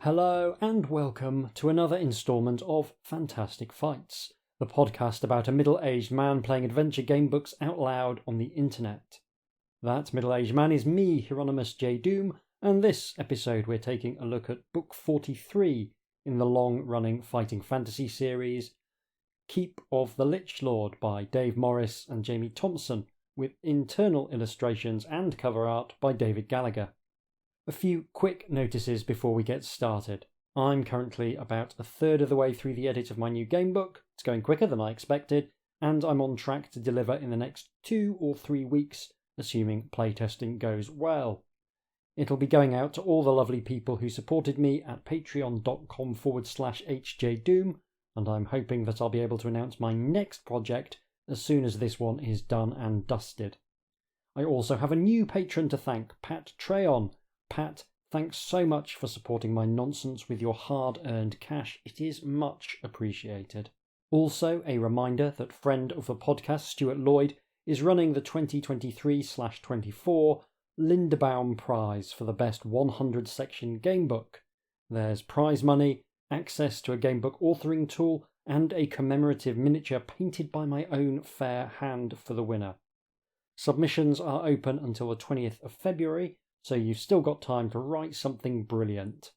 Hello and welcome to another instalment of Fantastic Fights, the podcast about a middle-aged man playing adventure game books out loud on the internet. That middle-aged man is me, Hieronymus J. Doom, and this episode we're taking a look at book 43 in the long-running fighting fantasy series, Keep of the Lich Lord by Dave Morris and Jamie Thomson, with internal illustrations and cover art by David Gallagher. A few quick notices before we get started. I'm currently about a third of the way through the edit of my new gamebook. It's going quicker than I expected, and I'm on track to deliver in the next 2 or 3 weeks, assuming playtesting goes well. It'll be going out to all the lovely people who supported me at patreon.com/HJDoom, and I'm hoping that I'll be able to announce my next project as soon as this one is done and dusted. I also have a new patron to thank, Pat Treon. Pat, thanks so much for supporting my nonsense with your hard-earned cash. It is much appreciated. Also, a reminder that friend of the podcast, Stuart Lloyd, is running the 2023/24 Lindebaum Prize for the best 100-section gamebook. There's prize money, access to a gamebook authoring tool, and a commemorative miniature painted by my own fair hand for the winner. Submissions are open until the 20th of February, so you've still got time to write something brilliant.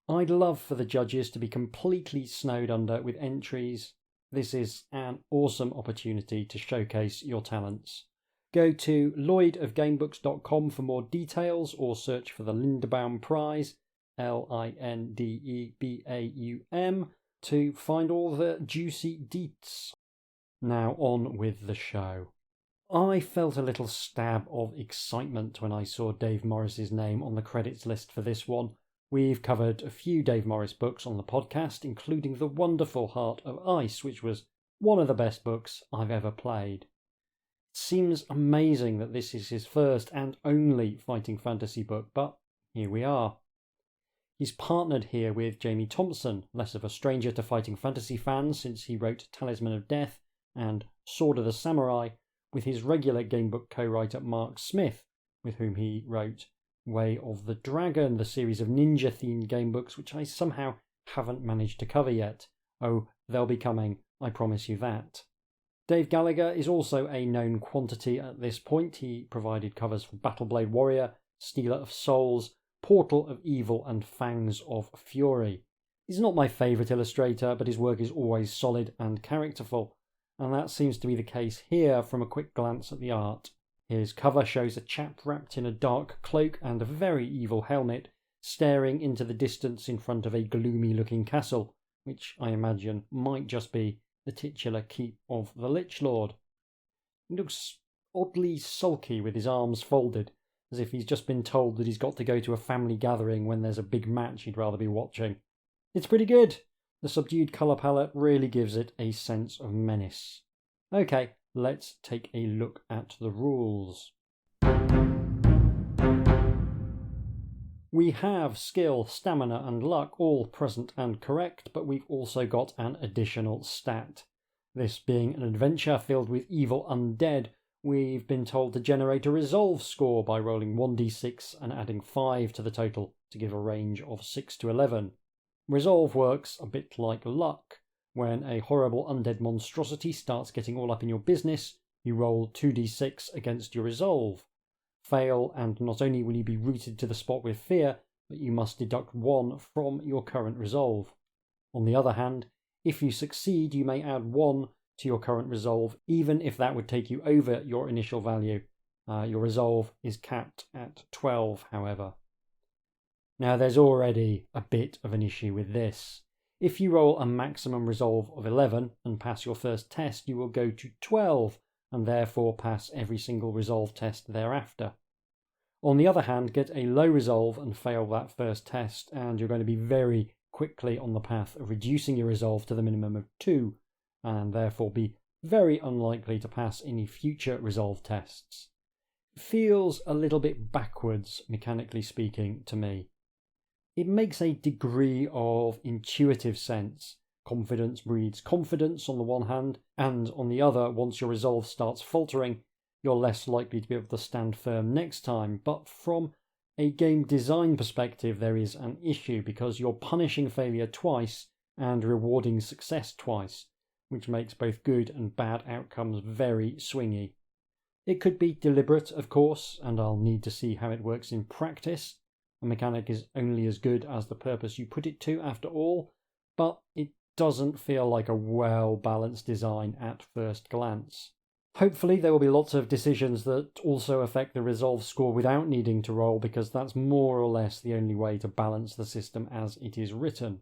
I'd love for the judges to be completely snowed under with entries. This is an awesome opportunity to showcase your talents. Go to lloydofgamebooks.com for more details or search for the Lindebaum Prize, Lindebaum, to find all the juicy deets. Now on with the show. I felt a little stab of excitement when I saw Dave Morris's name on the credits list for this one. We've covered a few Dave Morris books on the podcast, including the wonderful Heart of Ice, which was one of the best books I've ever played. It seems amazing that this is his first and only fighting fantasy book, but here we are. He's partnered here with Jamie Thomson, less of a stranger to fighting fantasy fans since he wrote Talisman of Death and Sword of the Samurai, with his regular gamebook co-writer Mark Smith, with whom he wrote Way of the Dragon, the series of ninja-themed gamebooks which I somehow haven't managed to cover yet. Oh, they'll be coming, I promise you that. Dave Gallagher is also a known quantity at this point. He provided covers for Battle Blade Warrior, Stealer of Souls, Portal of Evil and Fangs of Fury. He's not my favourite illustrator, but his work is always solid and characterful, and that seems to be the case here from a quick glance at the art. His cover shows a chap wrapped in a dark cloak and a very evil helmet, staring into the distance in front of a gloomy-looking castle, which I imagine might just be the titular keep of the Lich Lord. He looks oddly sulky with his arms folded, as if he's just been told that he's got to go to a family gathering when there's a big match he'd rather be watching. It's pretty good. The subdued colour palette really gives it a sense of menace. Okay, let's take a look at the rules. We have skill, stamina and luck all present and correct, but we've also got an additional stat. This being an adventure filled with evil undead, we've been told to generate a resolve score by rolling 1d6 and adding 5 to the total to give a range of 6 to 11. Resolve works a bit like luck. When a horrible undead monstrosity starts getting all up in your business, you roll 2d6 against your resolve. Fail, and not only will you be rooted to the spot with fear, but you must deduct 1 from your current resolve. On the other hand, if you succeed, you may add 1 to your current resolve, even if that would take you over your initial value. Your resolve is capped at 12, however. Now, there's already a bit of an issue with this. If you roll a maximum resolve of 11 and pass your first test, you will go to 12 and therefore pass every single resolve test thereafter. On the other hand, get a low resolve and fail that first test, and you're going to be very quickly on the path of reducing your resolve to the minimum of 2, and therefore be very unlikely to pass any future resolve tests. It feels a little bit backwards, mechanically speaking, to me. It makes a degree of intuitive sense. Confidence breeds confidence on the one hand, and on the other, once your resolve starts faltering, you're less likely to be able to stand firm next time. But from a game design perspective, there is an issue because you're punishing failure twice and rewarding success twice, which makes both good and bad outcomes very swingy. It could be deliberate, of course, and I'll need to see how it works in practice. A mechanic is only as good as the purpose you put it to, after all, but it doesn't feel like a well-balanced design at first glance. Hopefully there will be lots of decisions that also affect the resolve score without needing to roll, because that's more or less the only way to balance the system as it is written.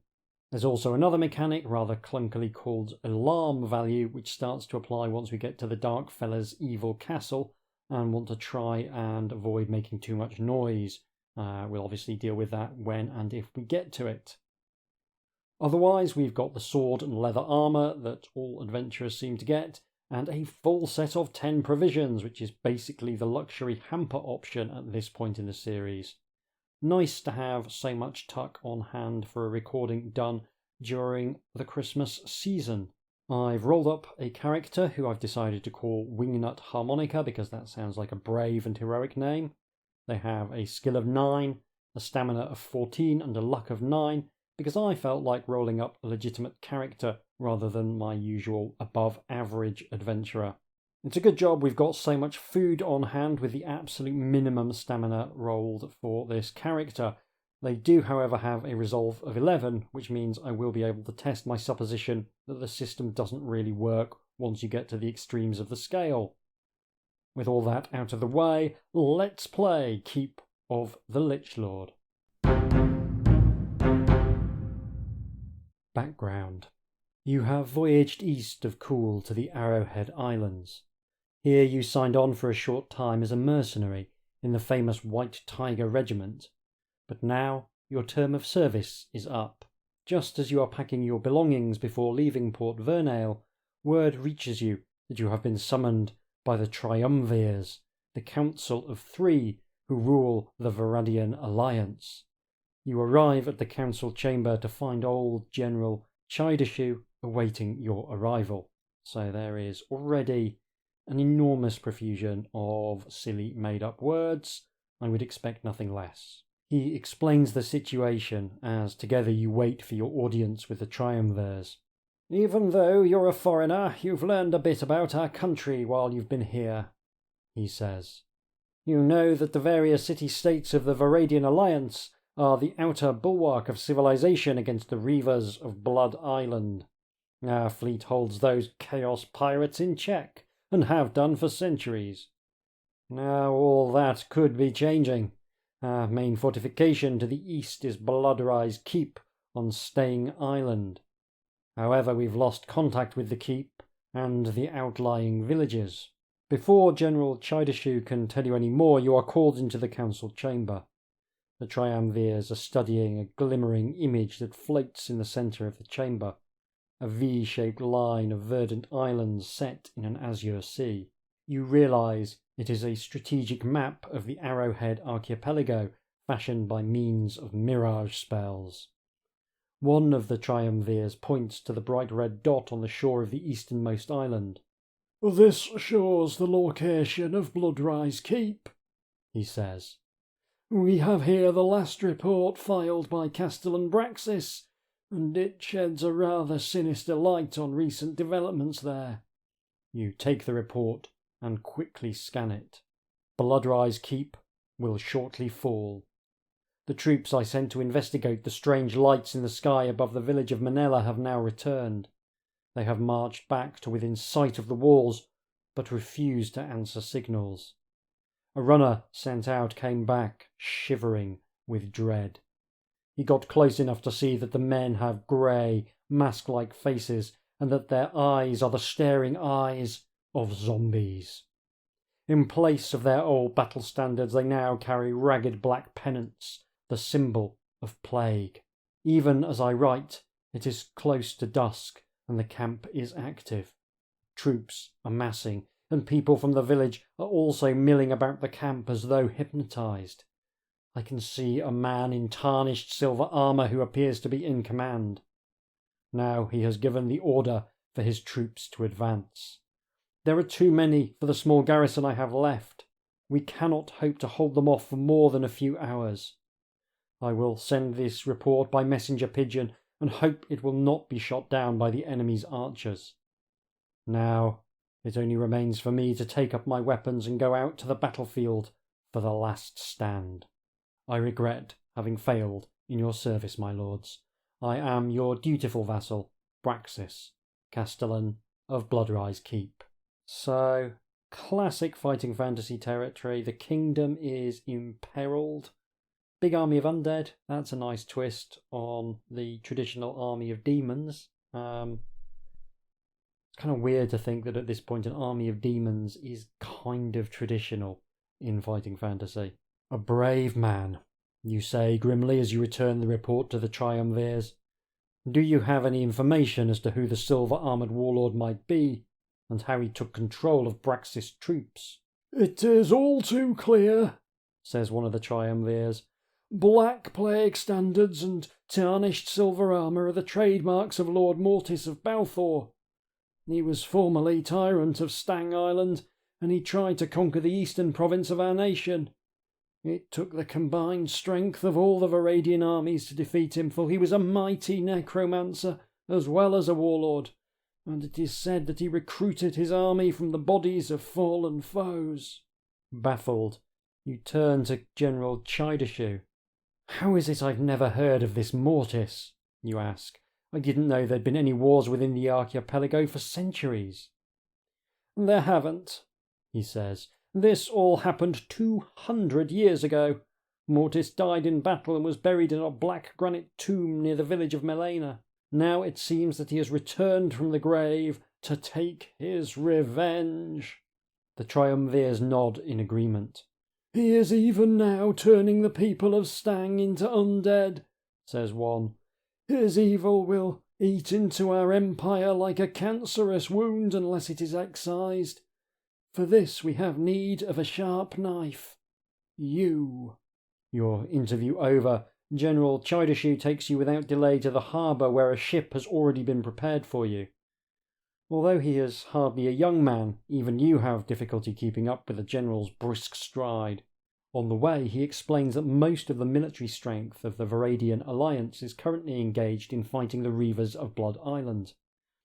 There's also another mechanic, rather clunkily called alarm value, which starts to apply once we get to the Dark Fella's evil castle and want to try and avoid making too much noise. We'll obviously deal with that when and if we get to it. Otherwise, we've got the sword and leather armour that all adventurers seem to get, and a full set of 10 provisions, which is basically the luxury hamper option at this point in the series. Nice to have so much tuck on hand for a recording done during the Christmas season. I've rolled up a character who I've decided to call Wingnut Harmonica because that sounds like a brave and heroic name. They have a skill of 9, a stamina of 14 and a luck of 9 because I felt like rolling up a legitimate character rather than my usual above average adventurer. It's a good job we've got so much food on hand with the absolute minimum stamina rolled for this character. They do, however, have a resolve of 11, which means I will be able to test my supposition that the system doesn't really work once you get to the extremes of the scale. With all that out of the way, let's play Keep of the Lich Lord. Background. You have voyaged east of Cool to the Arrowhead Islands. Here you signed on for a short time as a mercenary in the famous White Tiger Regiment, but now your term of service is up. Just as you are packing your belongings before leaving Port Vernale, word reaches you that you have been summoned by the Triumvirs, the Council of Three who rule the Varadian Alliance. You arrive at the council chamber to find old General Chidashu awaiting your arrival. So there is already an enormous profusion of silly made-up words. I would expect nothing less. He explains the situation as together you wait for your audience with the Triumvirs. Even though you're a foreigner, you've learned a bit about our country while you've been here, he says. You know that the various city-states of the Varadian Alliance are the outer bulwark of civilization against the reavers of Blood Island. Our fleet holds those chaos pirates in check, and have done for centuries. Now all that could be changing. Our main fortification to the east is Bloodrise Keep on Staying Island. However, we've lost contact with the keep and the outlying villages. Before General Chidashu can tell you any more, you are called into the council chamber. The Triumvirs are studying a glimmering image that floats in the centre of the chamber, a V-shaped line of verdant islands set in an azure sea. You realise it is a strategic map of the Arrowhead archipelago fashioned by means of mirage spells. One of the Triumvirs points to the bright red dot on the shore of the easternmost island. This shows the location of Bloodrise Keep, he says. We have here the last report filed by Castellan Braxis, and it sheds a rather sinister light on recent developments there. You take the report and quickly scan it. Bloodrise Keep will shortly fall. The troops I sent to investigate the strange lights in the sky above the village of Manila have now returned. They have marched back to within sight of the walls, but refuse to answer signals. A runner sent out came back, shivering with dread. He got close enough to see that the men have grey, mask-like faces, and that their eyes are the staring eyes of zombies. In place of their old battle standards, they now carry ragged black pennants, the symbol of plague. Even as I write, it is close to dusk, and the camp is active. Troops are massing, and people from the village are also milling about the camp as though hypnotised. I can see a man in tarnished silver armour who appears to be in command. Now he has given the order for his troops to advance. There are too many for the small garrison I have left. We cannot hope to hold them off for more than a few hours. I will send this report by messenger pigeon and hope it will not be shot down by the enemy's archers. Now, it only remains for me to take up my weapons and go out to the battlefield for the last stand. I regret having failed in your service, my lords. I am your dutiful vassal, Braxis, Castellan of Bloodrise Keep. So, classic fighting fantasy territory. The kingdom is imperiled. Big army of undead. That's a nice twist on the traditional army of demons. It's kind of weird to think that at this point an army of demons is kind of traditional in fighting fantasy. A brave man, you say grimly as you return the report to the triumvirs. Do you have any information as to who the silver-armoured warlord might be, and how he took control of Braxis' troops? It is all too clear, says one of the triumvirs. Black plague standards and tarnished silver armour are the trademarks of Lord Mortis of Balthor. He was formerly tyrant of Stang Island, and he tried to conquer the eastern province of our nation. It took the combined strength of all the Varadian armies to defeat him, for he was a mighty necromancer as well as a warlord, and it is said that he recruited his army from the bodies of fallen foes. Baffled, you turn to General Chidashu. How is it I've never heard of this Mortis? You ask. I didn't know there'd been any wars within the archipelago for centuries. There haven't, he says. This all happened 200 years ago. Mortis died in battle and was buried in a black granite tomb near the village of Melena. Now it seems that he has returned from the grave to take his revenge. The triumvirs nod in agreement. He is even now turning the people of Stang into undead, says one. His evil will eat into our empire like a cancerous wound unless it is excised. For this we have need of a sharp knife. You. Your interview over, General Chidashu takes you without delay to the harbour where a ship has already been prepared for you. Although he is hardly a young man, even you have difficulty keeping up with the General's brisk stride. On the way, he explains that most of the military strength of the Varadian Alliance is currently engaged in fighting the Reavers of Blood Island.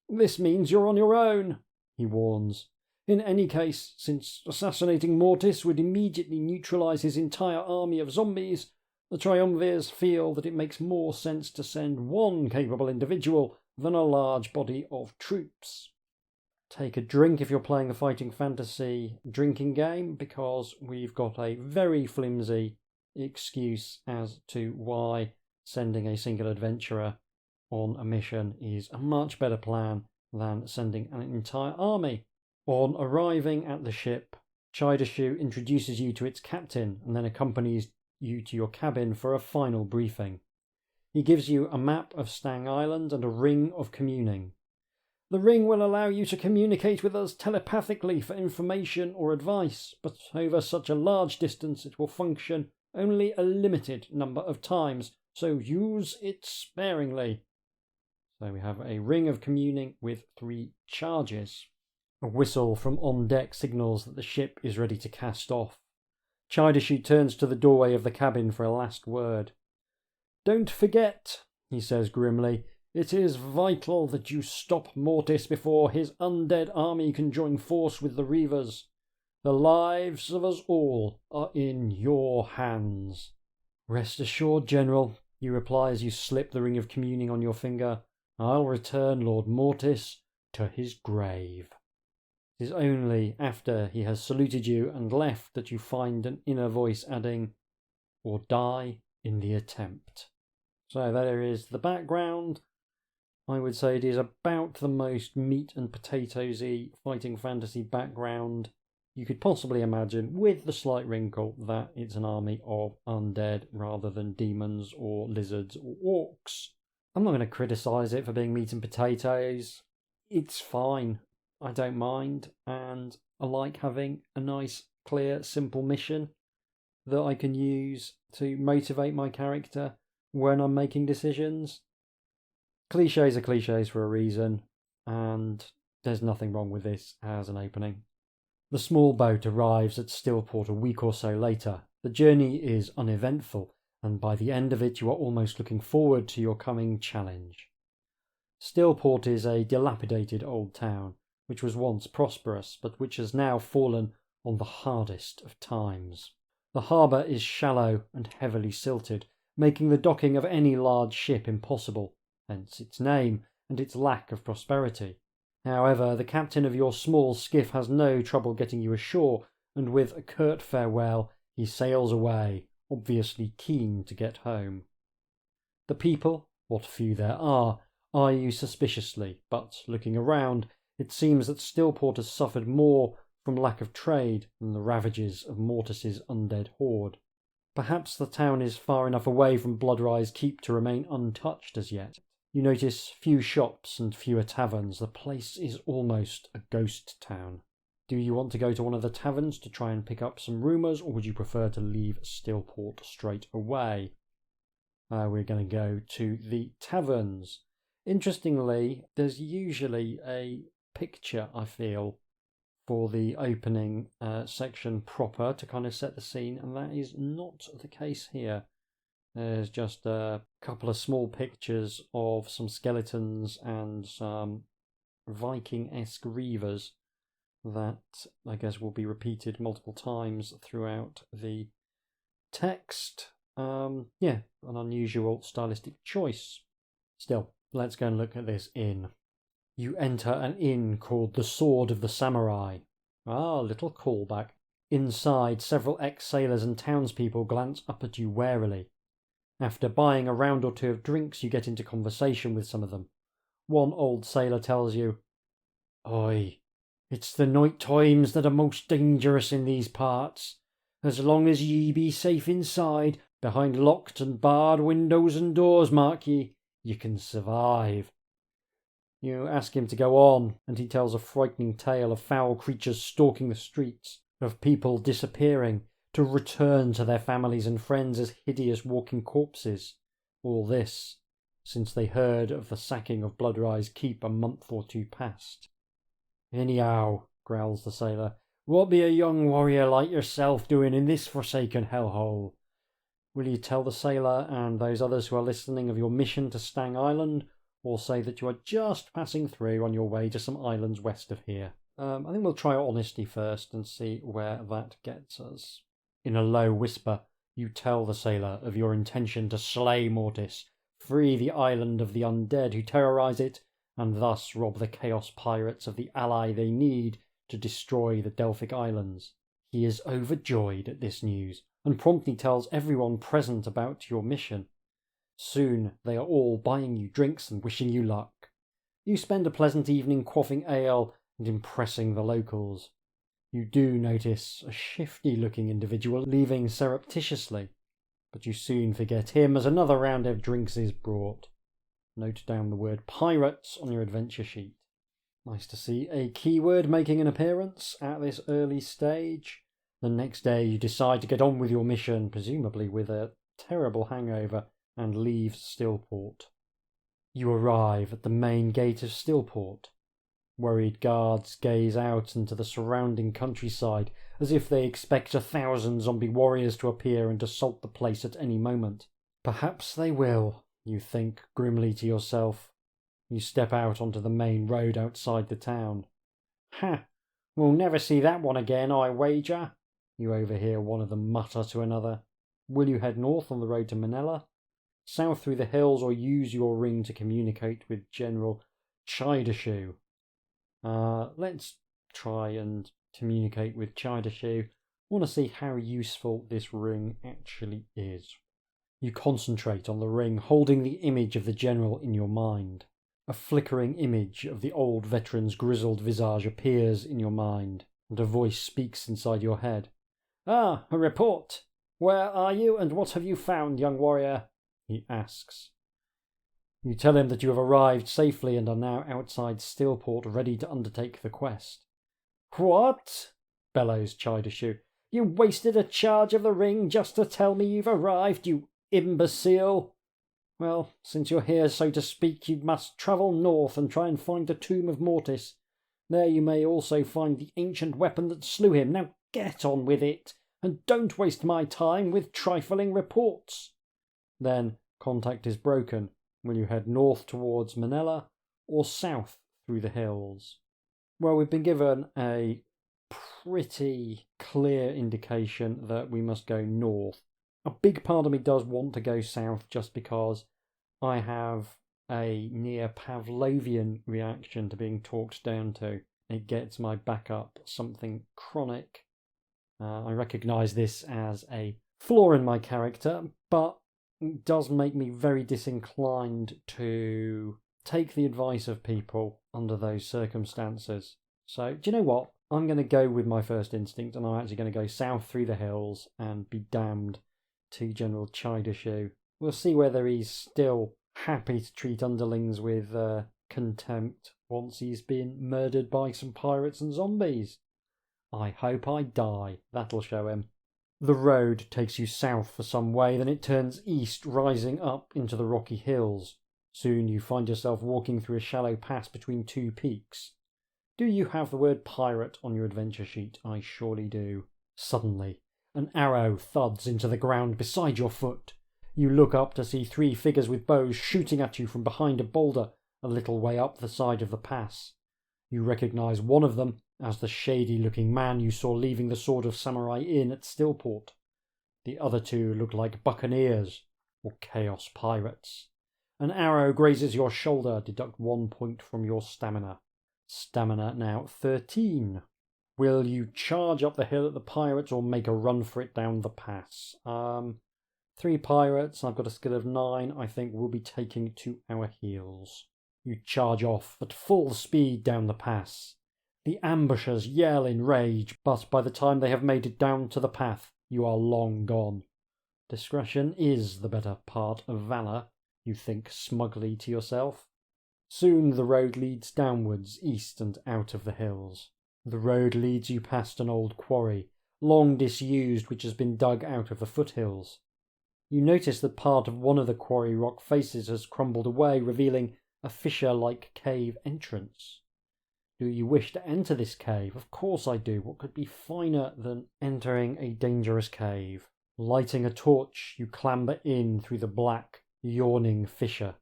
This means you're on your own, he warns. In any case, since assassinating Mortis would immediately neutralise his entire army of zombies, the triumvirs feel that it makes more sense to send one capable individual than a large body of troops. Take a drink if you're playing a fighting fantasy drinking game, because we've got a very flimsy excuse as to why sending a single adventurer on a mission is a much better plan than sending an entire army. On arriving at the ship, Chidashu introduces you to its captain and then accompanies you to your cabin for a final briefing. He gives you a map of Stang Island and a ring of communing. The ring will allow you to communicate with us telepathically for information or advice, but over such a large distance it will function only a limited number of times, so use it sparingly. So we have a ring of communing with 3 charges. A whistle from on deck signals that the ship is ready to cast off. Chidashu turns to the doorway of the cabin for a last word. Don't forget, he says grimly, it is vital that you stop Mortis before his undead army can join force with the Reavers. The lives of us all are in your hands. Rest assured, General, you reply as you slip the ring of communing on your finger. I'll return Lord Mortis to his grave. It is only after he has saluted you and left that you find an inner voice adding, or die in the attempt. So there is the background. I would say it is about the most meat and potatoes-y fighting fantasy background you could possibly imagine, with the slight wrinkle that it's an army of undead rather than demons or lizards or orcs. I'm not going to criticise it for being meat and potatoes. It's fine. I don't mind, and I like having a nice, clear, simple mission that I can use to motivate my character when I'm making decisions. Clichés are clichés for a reason, and there's nothing wrong with this as an opening. The small boat arrives at Stillport a week or so later. The journey is uneventful, and by the end of it you are almost looking forward to your coming challenge. Stillport is a dilapidated old town, which was once prosperous, but which has now fallen on the hardest of times. The harbour is shallow and heavily silted, making the docking of any large ship impossible, hence its name and its lack of prosperity. However, the captain of your small skiff has no trouble getting you ashore, and with a curt farewell he sails away, obviously keen to get home. The people, what few there are, eye you suspiciously, but looking around, it seems that Stillport has suffered more from lack of trade than the ravages of Mortis's undead horde. Perhaps the town is far enough away from Bloodrise Keep to remain untouched as yet. You notice few shops and fewer taverns. The place is almost a ghost town. Do you want to go to one of the taverns to try and pick up some rumours, or would you prefer to leave Stillport straight away? We're going to go to the taverns. Interestingly, there's usually a picture, I feel, for the opening section proper to kind of set the scene, and that is not the case here. There's just a couple of small pictures of some skeletons and some Viking-esque reavers that I guess will be repeated multiple times throughout the text. An unusual stylistic choice. Still, let's go and look at this inn. You enter an inn called the Sword of the Samurai. Ah, little callback. Inside, several ex-sailors and townspeople glance up at you warily. After buying a round or two of drinks, you get into conversation with some of them. One old sailor tells you, "Oi, it's the night times that are most dangerous in these parts. As long as ye be safe inside, behind locked and barred windows and doors, mark ye, you can survive." You ask him to go on, and he tells a frightening tale of foul creatures stalking the streets, of people disappearing, to return to their families and friends as hideous walking corpses. All this since they heard of the sacking of Bloodrise Keep a month or two past. "Anyhow," growls the sailor, "what be a young warrior like yourself doing in this forsaken hellhole?" Will you tell the sailor and those others who are listening of your mission to Stang Island, or say that you are just passing through on your way to some islands west of here? I think we'll try honesty first and see where that gets us. In a low whisper, you tell the sailor of your intention to slay Mortis, free the island of the undead who terrorise it, and thus rob the Chaos Pirates of the ally they need to destroy the Delphic Islands. He is overjoyed at this news, and promptly tells everyone present about your mission. Soon they are all buying you drinks and wishing you luck. You spend a pleasant evening quaffing ale and impressing the locals. You do notice a shifty-looking individual leaving surreptitiously, but you soon forget him as another round of drinks is brought. Note down the word pirates on your adventure sheet. Nice to see a keyword making an appearance at this early stage. The next day you decide to get on with your mission, presumably with a terrible hangover, and leave Stillport. You arrive at the main gate of Stillport. Worried guards gaze out into the surrounding countryside as if they expect 1,000 zombie warriors to appear and assault the place at any moment. Perhaps they will, you think grimly to yourself. You step out onto the main road outside the town. "Ha! We'll never see that one again, I wager," you overhear one of them mutter to another. Will you head north on the road to Manila, south through the hills, or use your ring to communicate with General Chidashu? Let's try and communicate with Chidashu. I want to see how useful this ring actually is. You concentrate on the ring, holding the image of the general in your mind. A flickering image of the old veteran's grizzled visage appears in your mind, and a voice speaks inside your head. "Ah, a report! Where are you, and what have you found, young warrior?" he asks. You tell him that you have arrived safely and are now outside Stillport, ready to undertake the quest. "What?" bellows Chidashu. "You wasted a charge of the ring just to tell me you've arrived, you imbecile! Well, since you're here, so to speak, you must travel north and try and find the tomb of Mortis. There you may also find the ancient weapon that slew him. Now get on with it, and don't waste my time with trifling reports. Then contact is broken. Will you head north towards Manila or south through the hills? Well, we've been given a pretty clear indication that we must go north. A big part of me does want to go south just because I have a near Pavlovian reaction to being talked down to. It gets my back up something chronic. I recognise this as a flaw in my character, but it does make me very disinclined to take the advice of people under those circumstances. So, do you know what? I'm going to go with my first instinct, and I'm actually going to go south through the hills and be damned to General Chidashu. We'll see whether he's still happy to treat underlings with contempt once he's been murdered by some pirates and zombies. I hope I die. That'll show him. The road takes you south for some way, then it turns east, rising up into the rocky hills. Soon you find yourself walking through a shallow pass between two peaks. Do you have the word pirate on your adventure sheet? I surely do. Suddenly, an arrow thuds into the ground beside your foot. You look up to see 3 figures with bows shooting at you from behind a boulder a little way up the side of the pass. You recognise one of them as the shady-looking man you saw leaving the Sword of Samurai Inn at Stillport. The other 2 look like buccaneers or chaos pirates. An arrow grazes your shoulder. Deduct 1 point from your stamina. Stamina now 13. Will you charge up the hill at the pirates or make a run for it down the pass? 3 pirates, I've got a skill of 9, I think we'll be taking to our heels. You charge off at full speed down the pass. The ambushers yell in rage, but by the time they have made it down to the path, you are long gone. Discretion is the better part of valour, you think smugly to yourself. Soon the road leads downwards, east and out of the hills. The road leads you past an old quarry, long disused, which has been dug out of the foothills. You notice that part of one of the quarry rock faces has crumbled away, revealing a fissure-like cave entrance. Do you wish to enter this cave? Of course I do. What could be finer than entering a dangerous cave? Lighting a torch, you clamber in through the black, yawning fissure.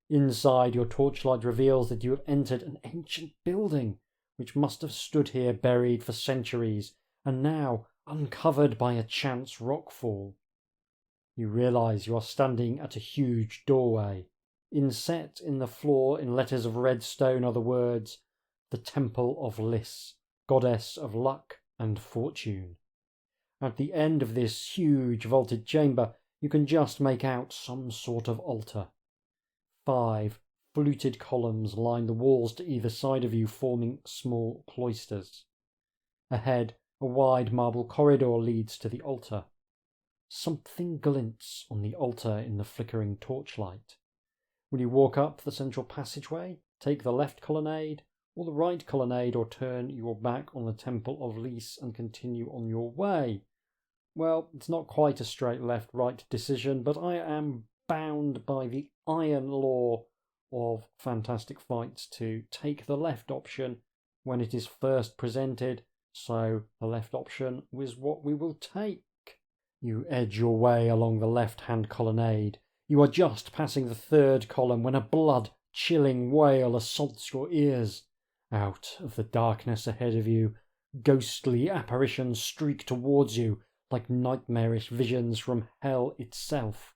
Inside, your torchlight reveals that you have entered an ancient building, which must have stood here buried for centuries, and now uncovered by a chance rockfall. You realise you are standing at a huge doorway. Inset in the floor in letters of red stone are the words, "The Temple of Lys, Goddess of Luck and Fortune." At the end of this huge vaulted chamber, you can just make out some sort of altar. 5 fluted columns line the walls to either side of you, forming small cloisters. Ahead, a wide marble corridor leads to the altar. Something glints on the altar in the flickering torchlight. Will you walk up the central passageway, take the left colonnade, or the right colonnade, or turn your back on the Temple of Lys and continue on your way? Well, it's not quite a straight left-right decision, but I am bound by the iron law of Fantastic Fights to take the left option when it is first presented, so the left option was what we will take. You edge your way along the left-hand colonnade. You are just passing the 3rd column when a blood-chilling wail assaults your ears. Out of the darkness ahead of you, ghostly apparitions streak towards you like nightmarish visions from hell itself.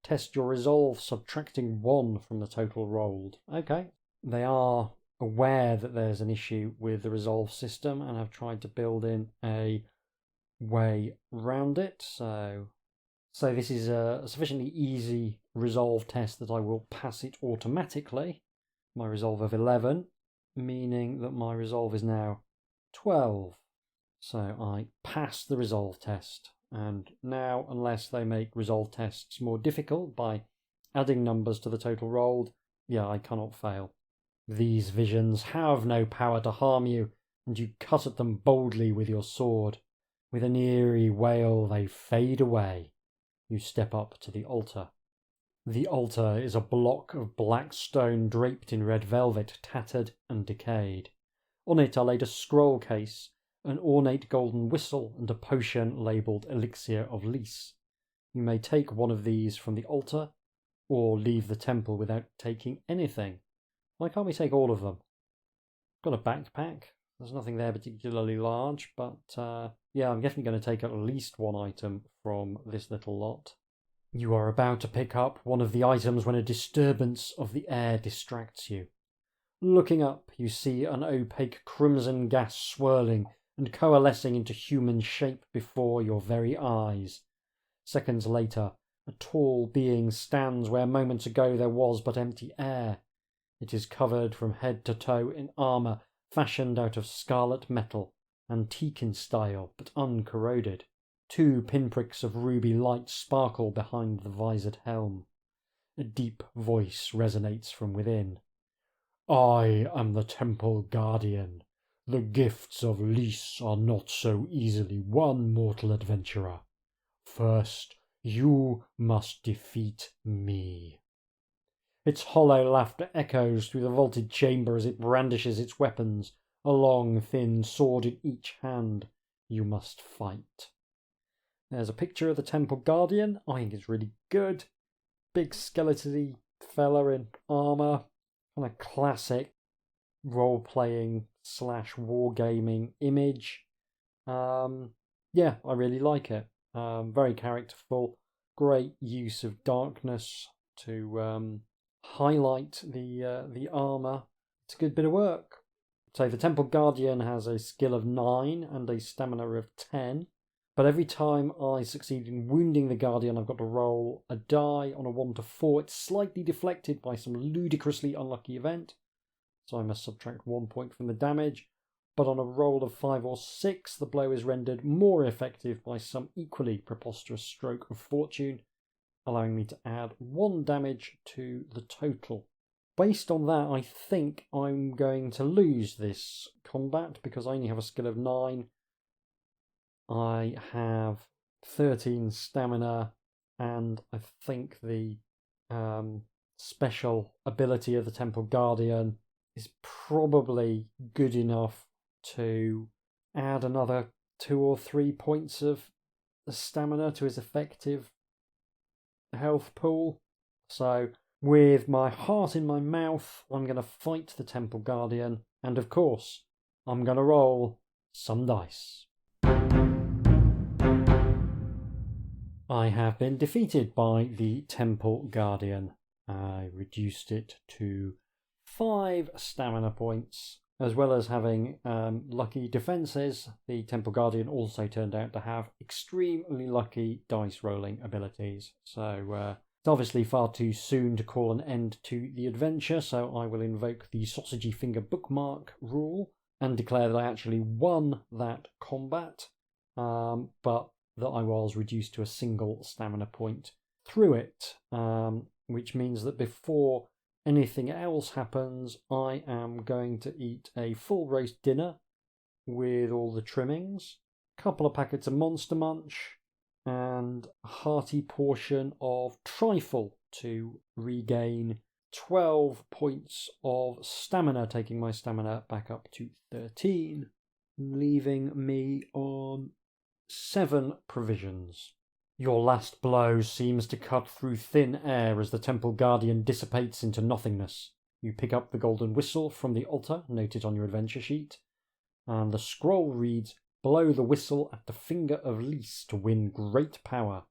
Test your resolve, subtracting 1 from the total rolled. Okay. They are aware that there's an issue with the resolve system and have tried to build in a way round it. So this is a sufficiently easy resolve test that I will pass it automatically. My resolve of 11, meaning that my resolve is now 12. So I pass the resolve test. And now, unless they make resolve tests more difficult by adding numbers to the total rolled, I cannot fail. These visions have no power to harm you, and you cut at them boldly with your sword. With an eerie wail, they fade away. You step up to the altar. The altar is a block of black stone draped in red velvet, tattered and decayed. On it are laid a scroll case, an ornate golden whistle, and a potion labelled Elixir of Lys. You may take one of these from the altar, or leave the temple without taking anything. Why can't we take all of them? Got a backpack. There's nothing there particularly large, but yeah, I'm definitely going to take at least one item from this little lot. You are about to pick up one of the items when a disturbance of the air distracts you. Looking up, you see an opaque crimson gas swirling and coalescing into human shape before your very eyes. Seconds later, a tall being stands where moments ago there was but empty air. It is covered from head to toe in armour fashioned out of scarlet metal, antique in style but uncorroded. 2 pinpricks of ruby light sparkle behind the visored helm. A deep voice resonates from within. I am the Temple Guardian. The gifts of Lys are not so easily won, mortal adventurer. First, you must defeat me. Its hollow laughter echoes through the vaulted chamber as it brandishes its weapons, a long, thin sword in each hand. You must fight. There's a picture of the Temple Guardian. I think it's really good. Big skeleton-y fella in armour. Kind of classic role-playing / wargaming image. Yeah, I really like it. Very characterful. Great use of darkness to highlight the armour. It's a good bit of work. So the Temple Guardian has a skill of 9 and a stamina of 10. But every time I succeed in wounding the Guardian, I've got to roll a die on a 1 to 4. It's slightly deflected by some ludicrously unlucky event, so I must subtract 1 point from the damage. But on a roll of 5 or 6, the blow is rendered more effective by some equally preposterous stroke of fortune, allowing me to add 1 damage to the total. Based on that, I think I'm going to lose this combat because I only have a skill of 9. I have 13 stamina, and I think the special ability of the Temple Guardian is probably good enough to add another 2 or 3 points of stamina to his effective health pool. So, with my heart in my mouth, I'm going to fight the Temple Guardian, and of course, I'm going to roll some dice. I have been defeated by the Temple Guardian. I reduced it to 5 stamina points. As well as having lucky defences, the Temple Guardian also turned out to have extremely lucky dice rolling abilities. So it's obviously far too soon to call an end to the adventure, so I will invoke the sausagey finger bookmark rule and declare that I actually won that combat, but that I was reduced to a single stamina point through it, which means that before anything else happens, I am going to eat a full roast dinner with all the trimmings, a couple of packets of Monster Munch, and a hearty portion of trifle to regain 12 points of stamina, taking my stamina back up to 13, leaving me on 7 provisions. Your last blow seems to cut through thin air as the Temple Guardian dissipates into nothingness. You pick up the golden whistle from the altar, noted on your adventure sheet, and the scroll reads, "Blow the whistle at the finger of Lys to win great power."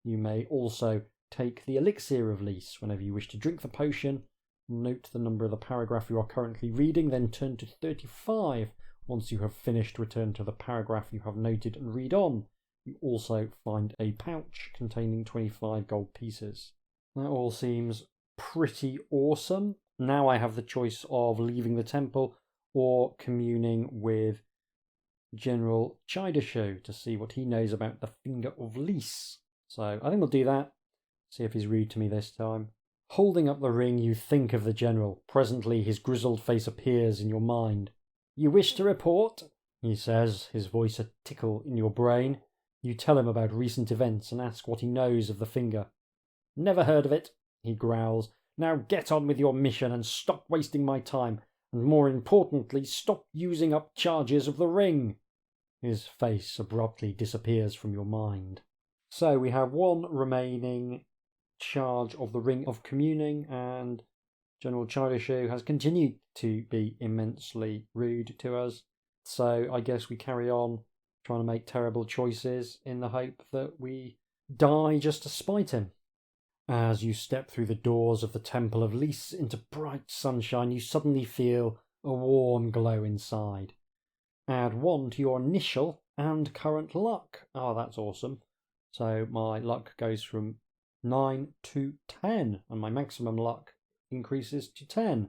You may also take the elixir of Lys whenever you wish to drink the potion. Note the number of the paragraph you are currently reading, then turn to 35. Once you have finished, return to the paragraph you have noted and read on. You also find a pouch containing 25 gold pieces. That all seems pretty awesome. Now I have the choice of leaving the temple or communing with General Chidashu to see what he knows about the Finger of Lys. So I think we'll do that. See if he's rude to me this time. Holding up the ring, you think of the general. Presently his grizzled face appears in your mind. "You wish to report?" he says, his voice a tickle in your brain. You tell him about recent events and ask what he knows of the finger. "Never heard of it," he growls. "Now get on with your mission and stop wasting my time. and more importantly, stop using up charges of the ring. His face abruptly disappears from your mind. So we have one remaining charge of the Ring of Communing, and General Childishu has continued to be immensely rude to us. So I guess we carry on trying to make terrible choices in the hope that we die just to spite him. As you step through the doors of the Temple of Lys into bright sunshine, you suddenly feel a warm glow inside. Add 1 to your initial and current luck. Oh, that's awesome. So my luck goes from 9 to 10, and my maximum luck increases to 10.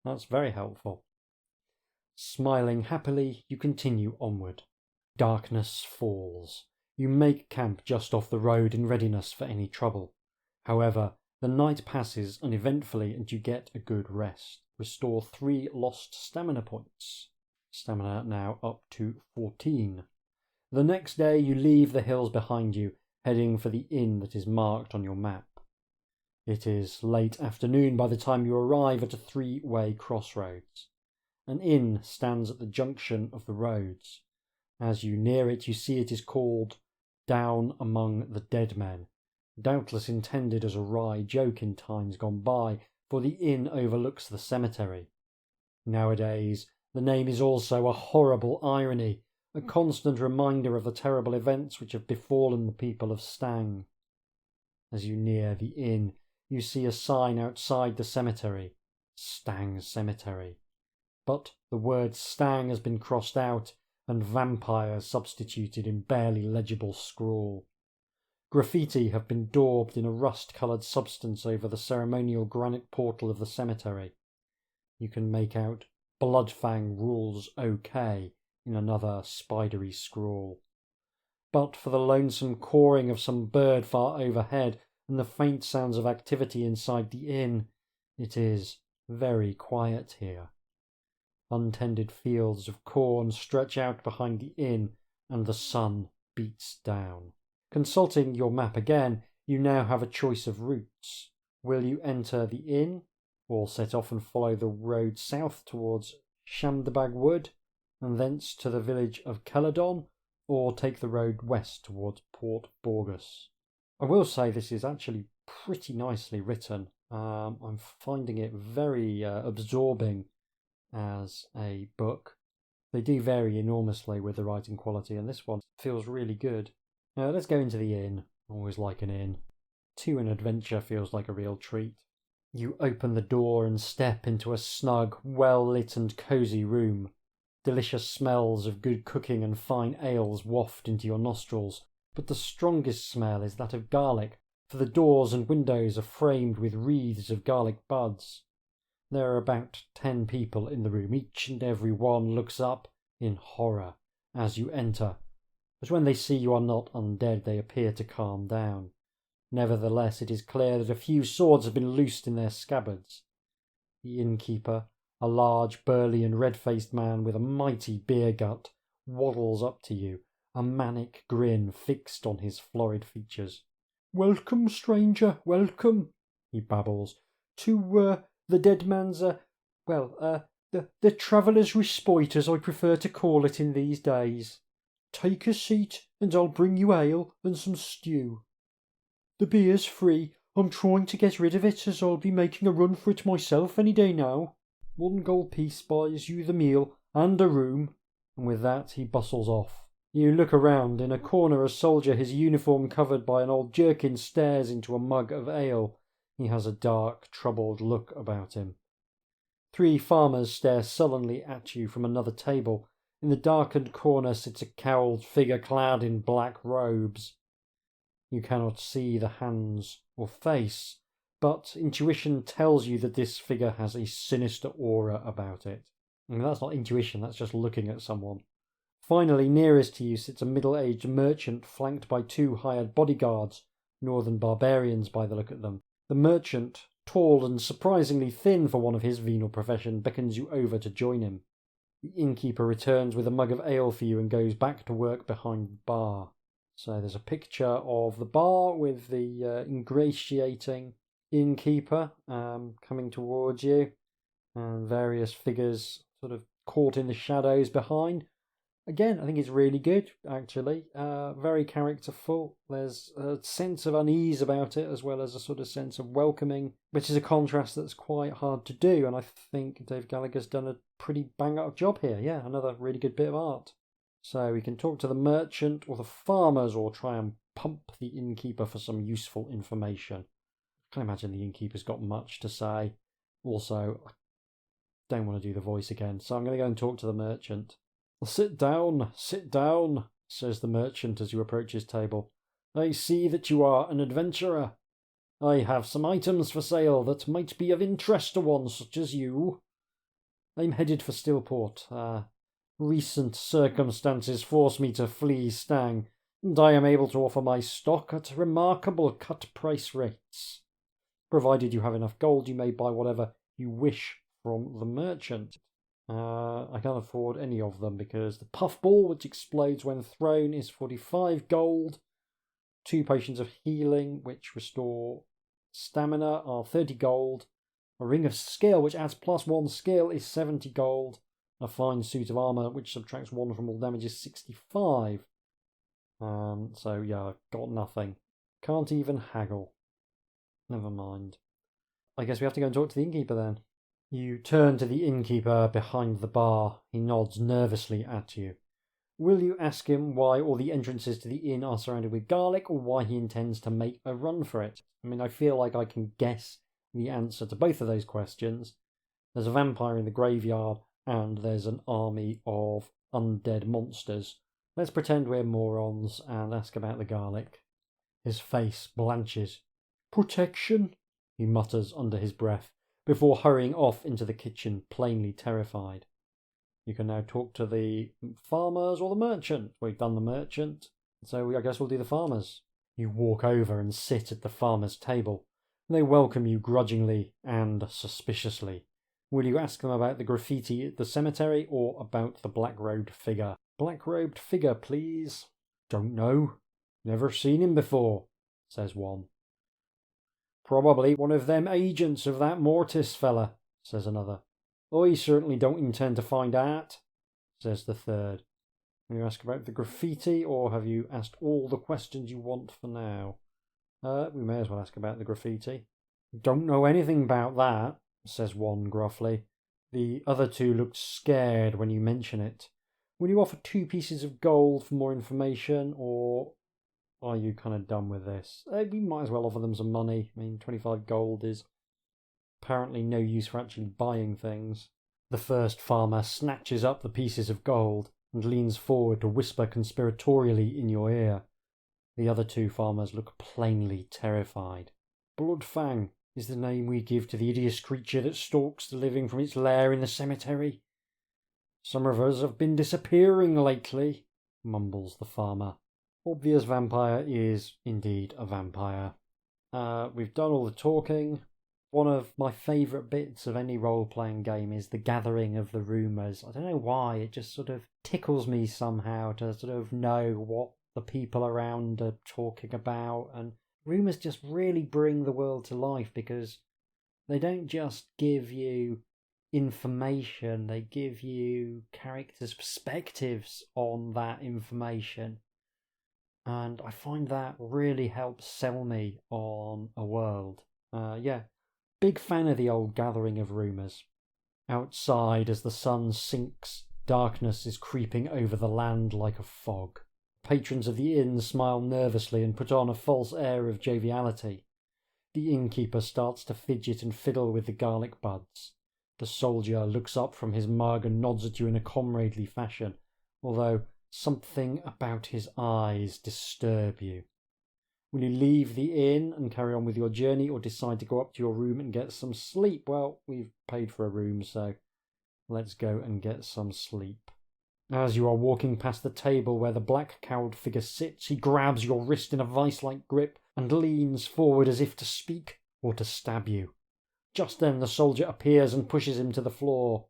That's very helpful. Smiling happily, you continue onward. Darkness falls. You make camp just off the road in readiness for any trouble. However, the night passes uneventfully and you get a good rest. Restore 3 lost stamina points. Stamina now up to 14. The next day you leave the hills behind you, heading for the inn that is marked on your map. It is late afternoon by the time you arrive at a 3-way crossroads. An inn stands at the junction of the roads. As you near it, you see it is called Down Among the Dead Men, doubtless intended as a wry joke in times gone by, for the inn overlooks the cemetery. Nowadays, the name is also a horrible irony, a constant reminder of the terrible events which have befallen the people of Stang. As you near the inn, you see a sign outside the cemetery, Stang Cemetery. But the word Stang has been crossed out and vampire substituted in barely legible scrawl. Graffiti have been daubed in a rust-coloured substance over the ceremonial granite portal of the cemetery. You can make out Bloodfang rules OK in another spidery scrawl. But for the lonesome cawing of some bird far overhead and the faint sounds of activity inside the inn, it is very quiet here. Untended fields of corn stretch out behind the inn and the sun beats down. Consulting your map again, you now have a choice of routes. Will you enter the inn, or set off and follow the road south towards Shamdabag Wood, and thence to the village of Celadon, or take the road west towards Port Borgus? I will say this is actually pretty nicely written. I'm finding it very absorbing as a book. They do vary enormously with the writing quality, and this one feels really good. Let's go into the inn. Always like an inn. An adventure feels like a real treat. You open the door and step into a snug, well-lit and cosy room. Delicious smells of good cooking and fine ales waft into your nostrils, but the strongest smell is that of garlic, for the doors and windows are framed with wreaths of garlic buds. There are about 10 people in the room. Each and every one looks up in horror as you enter, but when they see you are not undead, they appear to calm down. Nevertheless, it is clear that a few swords have been loosed in their scabbards. The innkeeper, a large, burly and red-faced man with a mighty beer gut, waddles up to you, a manic grin fixed on his florid features. "Welcome, stranger, welcome," he babbles, "to, the dead man's, the traveller's respite, as I prefer to call it in these days. Take a seat, and I'll bring you ale and some stew. The beer's free. I'm trying to get rid of it, as I'll be making a run for it myself any day now. 1 gold piece buys you the meal and a room." And with that he bustles off. You look around. In a corner, a soldier, his uniform covered by an old jerkin, stares into a mug of ale. He has a dark, troubled look about him. 3 farmers stare sullenly at you from another table. In the darkened corner sits a cowled figure clad in black robes. You cannot see the hands or face, but intuition tells you that this figure has a sinister aura about it. And that's not intuition, that's just looking at someone. Finally, nearest to you sits a middle-aged merchant flanked by 2 hired bodyguards, northern barbarians by the look at them. The merchant, tall and surprisingly thin for one of his venal profession, beckons you over to join him. The innkeeper returns with a mug of ale for you and goes back to work behind the bar. So there's a picture of the bar with the ingratiating innkeeper coming towards you. and various figures sort of caught in the shadows behind. Again, I think it's really good, actually. Very characterful. There's a sense of unease about it, as well as a sort of sense of welcoming, which is a contrast that's quite hard to do. And I think Dave Gallagher's done a pretty bang-up job here. Yeah, another really good bit of art. So we can talk to the merchant or the farmers, or try and pump the innkeeper for some useful information. I can't imagine the innkeeper's got much to say. Also, I don't want to do the voice again, so I'm going to go and talk to the merchant. Sit down, says the merchant as you approach his table. I see that you are an adventurer. I have some items for sale that might be of interest to one such as you. I'm headed for Stillport. Recent circumstances force me to flee Stang, and I am able to offer my stock at remarkable cut price rates. Provided you have enough gold, you may buy whatever you wish from the merchant. I can't afford any of them because the puffball, which explodes when thrown, is 45 gold. 2 potions of healing, which restore stamina, are 30 gold. A ring of skill, which adds +1 skill, is 70 gold. A fine suit of armour, which subtracts 1 from all damage, is 65. So yeah, I've got nothing. Can't even haggle. Never mind. I guess we have to go and talk to the innkeeper then. You turn to the innkeeper behind the bar. He nods nervously at you. Will you ask him why all the entrances to the inn are surrounded with garlic, or why he intends to make a run for it? I mean, I feel like I can guess the answer to both of those questions. There's a vampire in the graveyard, and there's an army of undead monsters. Let's pretend we're morons and ask about the garlic. His face blanches. Protection, he mutters under his breath, before hurrying off into the kitchen, plainly terrified. You can now talk to the farmers or the merchant. We've done the merchant, so I guess we'll do the farmers. You walk over and sit at the farmers' table. They welcome you grudgingly and suspiciously. Will you ask them about the graffiti at the cemetery, or about the black-robed figure? Black-robed figure, please. Don't know. Never seen him before, says one. Probably one of them agents of that Mortis fella, says another. I certainly don't intend to find out, says the third. Will you ask about the graffiti, or have you asked all the questions you want for now? We may as well ask about the graffiti. Don't know anything about that, says one gruffly. The other 2 look scared when you mention it. Will you offer 2 pieces of gold for more information, or are you kind of done with this? We might as well offer them some money. I mean, 25 gold is apparently no use for actually buying things. The first farmer snatches up the pieces of gold and leans forward to whisper conspiratorially in your ear. The other 2 farmers look plainly terrified. Bloodfang is the name we give to the hideous creature that stalks the living from its lair in the cemetery. Some of us have been disappearing lately, mumbles the farmer. Obvious vampire is indeed a vampire. We've done all the talking. One of my favourite bits of any role-playing game is the gathering of the rumours. I don't know why, it just sort of tickles me somehow to sort of know what the people around are talking about. And rumours just really bring the world to life, because they don't just give you information, they give you characters' perspectives on that information. And I find that really helps sell me on a world. Big fan of the old gathering of rumours. Outside, as the sun sinks, darkness is creeping over the land like a fog. Patrons of the inn smile nervously and put on a false air of joviality. The innkeeper starts to fidget and fiddle with the garlic buds. The soldier looks up from his mug and nods at you in a comradely fashion, although something about his eyes disturb you. Will you leave the inn and carry on with your journey, or decide to go up to your room and get some sleep? Well, we've paid for a room, so let's go and get some sleep. As you are walking past the table where the black-cowled figure sits, he grabs your wrist in a vice-like grip and leans forward as if to speak or to stab you. Just then the soldier appears and pushes him to the floor.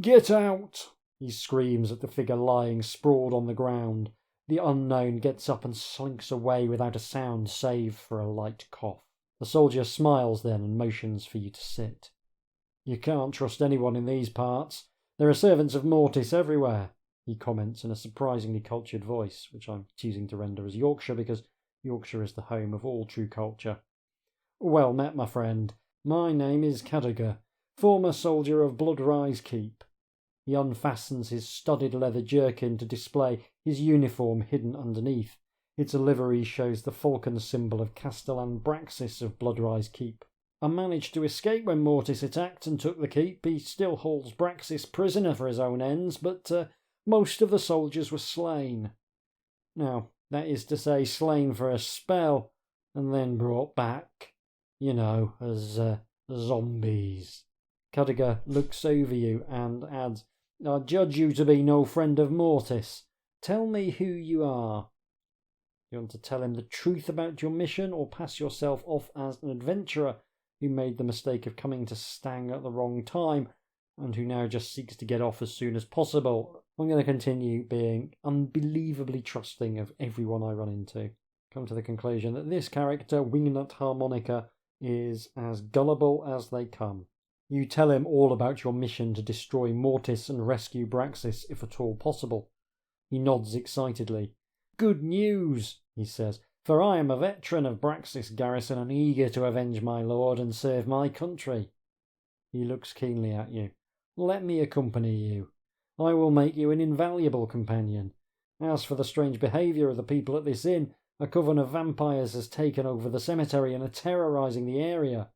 Get out! He screams at the figure lying sprawled on the ground. The unknown gets up and slinks away without a sound save for a light cough. The soldier smiles then and motions for you to sit. You can't trust anyone in these parts. There are servants of Mortis everywhere, he comments in a surprisingly cultured voice, which I'm choosing to render as Yorkshire because Yorkshire is the home of all true culture. Well met, my friend. My name is Cadwagan, former soldier of Bloodrise Keep. He unfastens his studded leather jerkin to display his uniform hidden underneath. Its livery shows the falcon symbol of Castellan Braxis of Bloodrise Keep. I managed to escape when Mortis attacked and took the keep. He still holds Braxis prisoner for his own ends, but most of the soldiers were slain. Now, that is to say, slain for a spell, and then brought back, as zombies. Cadwagan looks over you and adds, I judge you to be no friend of Mortis. Tell me who you are. You want to tell him the truth about your mission, or pass yourself off as an adventurer who made the mistake of coming to Stang at the wrong time, and who now just seeks to get off as soon as possible? I'm going to continue being unbelievably trusting of everyone I run into. Come to the conclusion that this character, Wingnut Harmonica, is as gullible as they come. You tell him all about your mission to destroy Mortis and rescue Braxis, if at all possible. He nods excitedly. Good news, he says, for I am a veteran of Braxis garrison and eager to avenge my lord and serve my country. He looks keenly at you. Let me accompany you. I will make you an invaluable companion. As for the strange behaviour of the people at this inn, a coven of vampires has taken over the cemetery and are terrorising the area.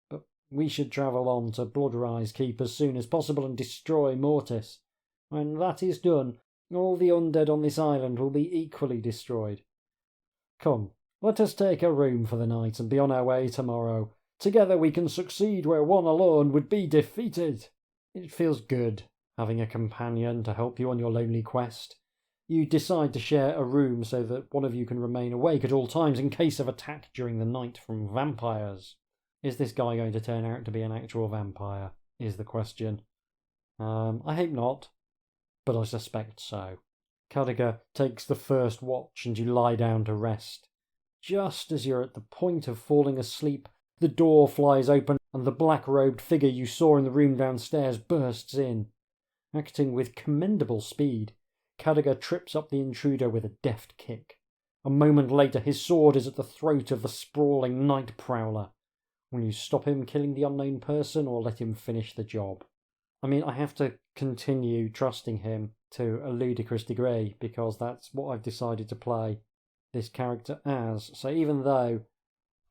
But we should travel on to Bloodrise Keep as soon as possible and destroy Mortis. When that is done, all the undead on this island will be equally destroyed. Come, let us take a room for the night and be on our way tomorrow. Together we can succeed where one alone would be defeated. It feels good, having a companion to help you on your lonely quest. You decide to share a room so that one of you can remain awake at all times in case of attack during the night from vampires. Is this guy going to turn out to be an actual vampire, is the question. I hope not, but I suspect so. Cadwagan takes the first watch and you lie down to rest. Just as you're at the point of falling asleep, the door flies open and the black-robed figure you saw in the room downstairs bursts in. Acting with commendable speed, Cadwagan trips up the intruder with a deft kick. A moment later, his sword is at the throat of the sprawling night prowler. Will you stop him killing the unknown person or let him finish the job? I have to continue trusting him to a ludicrous degree because that's what I've decided to play this character as. So even though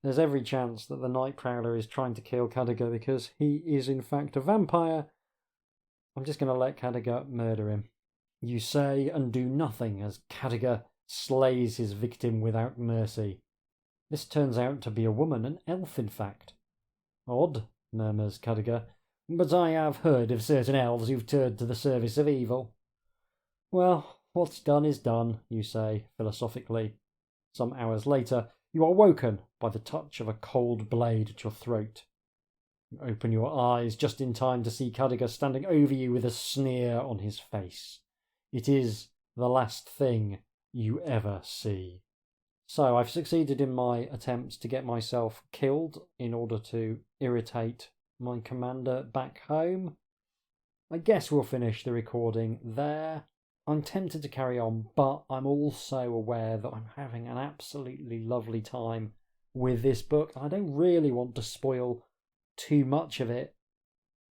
there's every chance that the Night Prowler is trying to kill Cadwagan because he is in fact a vampire, I'm just going to let Cadwagan murder him. You say and do nothing as Cadwagan slays his victim without mercy. This turns out to be a woman, an elf in fact. Odd, murmurs Cadwagan, but I have heard of certain elves who've turned to the service of evil. Well, what's done is done, you say, philosophically. Some hours later, you are woken by the touch of a cold blade at your throat. You open your eyes just in time to see Cadwagan standing over you with a sneer on his face. It is the last thing you ever see. So I've succeeded in my attempts to get myself killed in order to irritate my commander back home. I guess we'll finish the recording there. I'm tempted to carry on, but I'm also aware that I'm having an absolutely lovely time with this book. I don't really want to spoil too much of it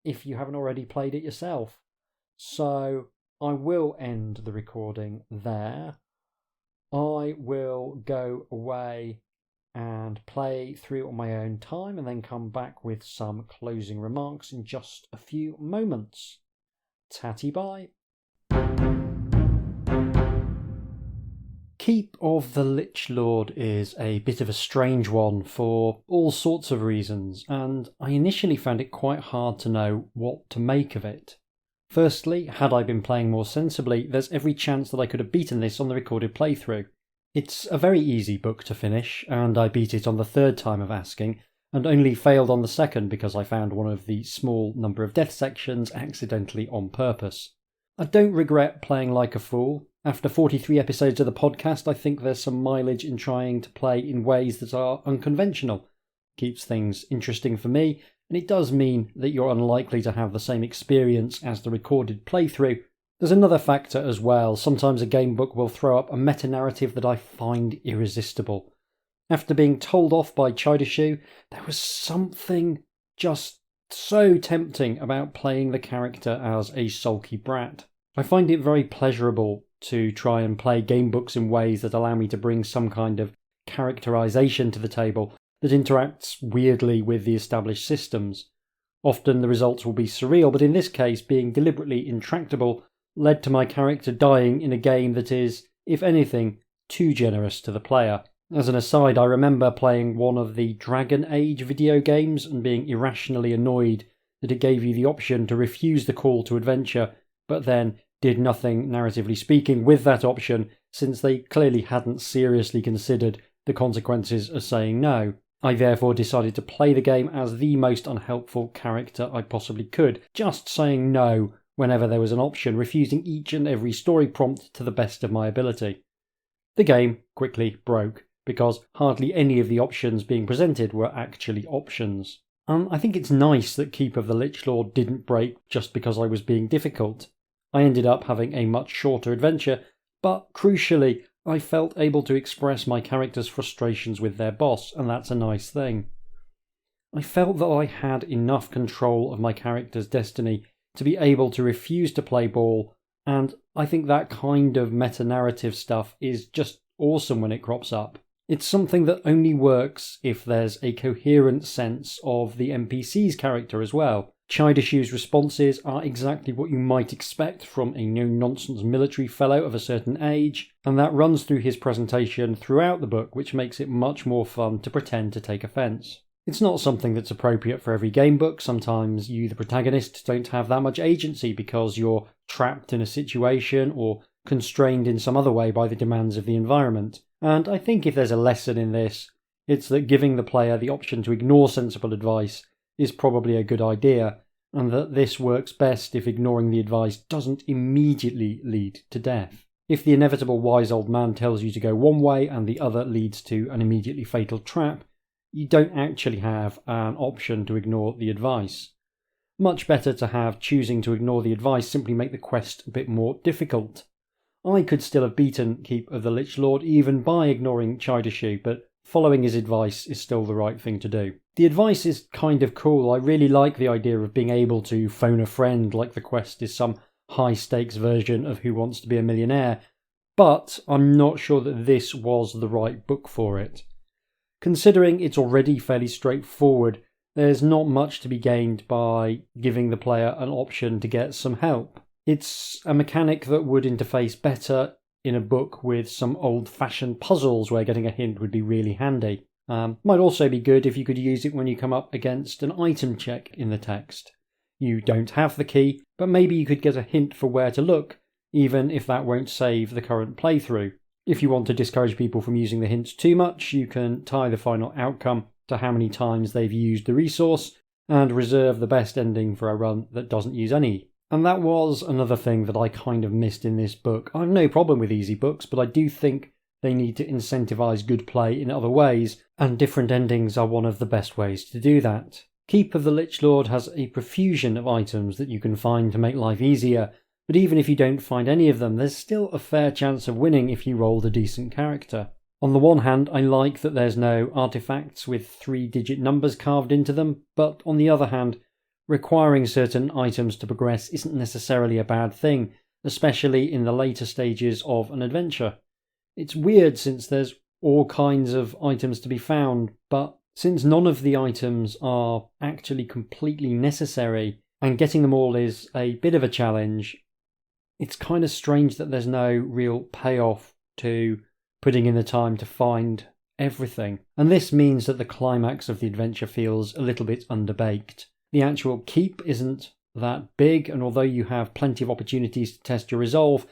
if you haven't already played it yourself. So I will end the recording there. I will go away and play through on my own time and then come back with some closing remarks in just a few moments. Tatty bye. Keep of the Lich Lord is a bit of a strange one for all sorts of reasons, and I initially found it quite hard to know what to make of it. Firstly, had I been playing more sensibly, there's every chance that I could have beaten this on the recorded playthrough. It's a very easy book to finish, and I beat it on the third time of asking, and only failed on the second because I found one of the small number of death sections accidentally on purpose. I don't regret playing like a fool. After 43 episodes of the podcast, I think there's some mileage in trying to play in ways that are unconventional. Keeps things interesting for me, and it does mean that you're unlikely to have the same experience as the recorded playthrough. There's another factor as well. Sometimes a gamebook will throw up a meta-narrative that I find irresistible. After being told off by Chidashu, there was something just so tempting about playing the character as a sulky brat. I find it very pleasurable to try and play gamebooks in ways that allow me to bring some kind of characterization to the table that interacts weirdly with the established systems. Often the results will be surreal, but in this case, being deliberately intractable led to my character dying in a game that is, if anything, too generous to the player. As an aside, I remember playing one of the Dragon Age video games and being irrationally annoyed that it gave you the option to refuse the call to adventure, but then did nothing, narratively speaking, with that option, since they clearly hadn't seriously considered the consequences of saying no. I therefore decided to play the game as the most unhelpful character I possibly could, just saying no whenever there was an option, refusing each and every story prompt to the best of my ability. The game quickly broke, because hardly any of the options being presented were actually options. I think it's nice that Keep of the Lich Lord didn't break just because I was being difficult. I ended up having a much shorter adventure, but crucially, I felt able to express my character's frustrations with their boss, and that's a nice thing. I felt that I had enough control of my character's destiny to be able to refuse to play ball, and I think that kind of meta-narrative stuff is just awesome when it crops up. It's something that only works if there's a coherent sense of the NPC's character as well. Chidashu's responses are exactly what you might expect from a no-nonsense military fellow of a certain age, and that runs through his presentation throughout the book, which makes it much more fun to pretend to take offence. It's not something that's appropriate for every gamebook. Sometimes you, the protagonist, don't have that much agency because you're trapped in a situation or constrained in some other way by the demands of the environment. And I think if there's a lesson in this, it's that giving the player the option to ignore sensible advice is probably a good idea, and that this works best if ignoring the advice doesn't immediately lead to death. If the inevitable wise old man tells you to go one way and the other leads to an immediately fatal trap, you don't actually have an option to ignore the advice. Much better to have choosing to ignore the advice simply make the quest a bit more difficult. I could still have beaten Keep of the Lich Lord even by ignoring Chidashu, but following his advice is still the right thing to do. The advice is kind of cool. I really like the idea of being able to phone a friend like the quest is some high-stakes version of Who Wants to Be a Millionaire, but I'm not sure that this was the right book for it. Considering it's already fairly straightforward, there's not much to be gained by giving the player an option to get some help. It's a mechanic that would interface better in a book with some old-fashioned puzzles where getting a hint would be really handy. Might also be good if you could use it when you come up against an item check in the text. You don't have the key, but maybe you could get a hint for where to look, even if that won't save the current playthrough. If you want to discourage people from using the hints too much, you can tie the final outcome to how many times they've used the resource, and reserve the best ending for a run that doesn't use any. And that was another thing that I kind of missed in this book. I have no problem with easy books, but I do think they need to incentivise good play in other ways, and different endings are one of the best ways to do that. Keep of the Lich Lord has a profusion of items that you can find to make life easier, but even if you don't find any of them, there's still a fair chance of winning if you rolled a decent character. On the one hand, I like that there's no artifacts with 3-digit numbers carved into them, but on the other hand, requiring certain items to progress isn't necessarily a bad thing, especially in the later stages of an adventure. It's weird since there's all kinds of items to be found, but since none of the items are actually completely necessary, and getting them all is a bit of a challenge, it's kind of strange that there's no real payoff to putting in the time to find everything. And this means that the climax of the adventure feels a little bit underbaked. The actual keep isn't that big, and although you have plenty of opportunities to test your resolve,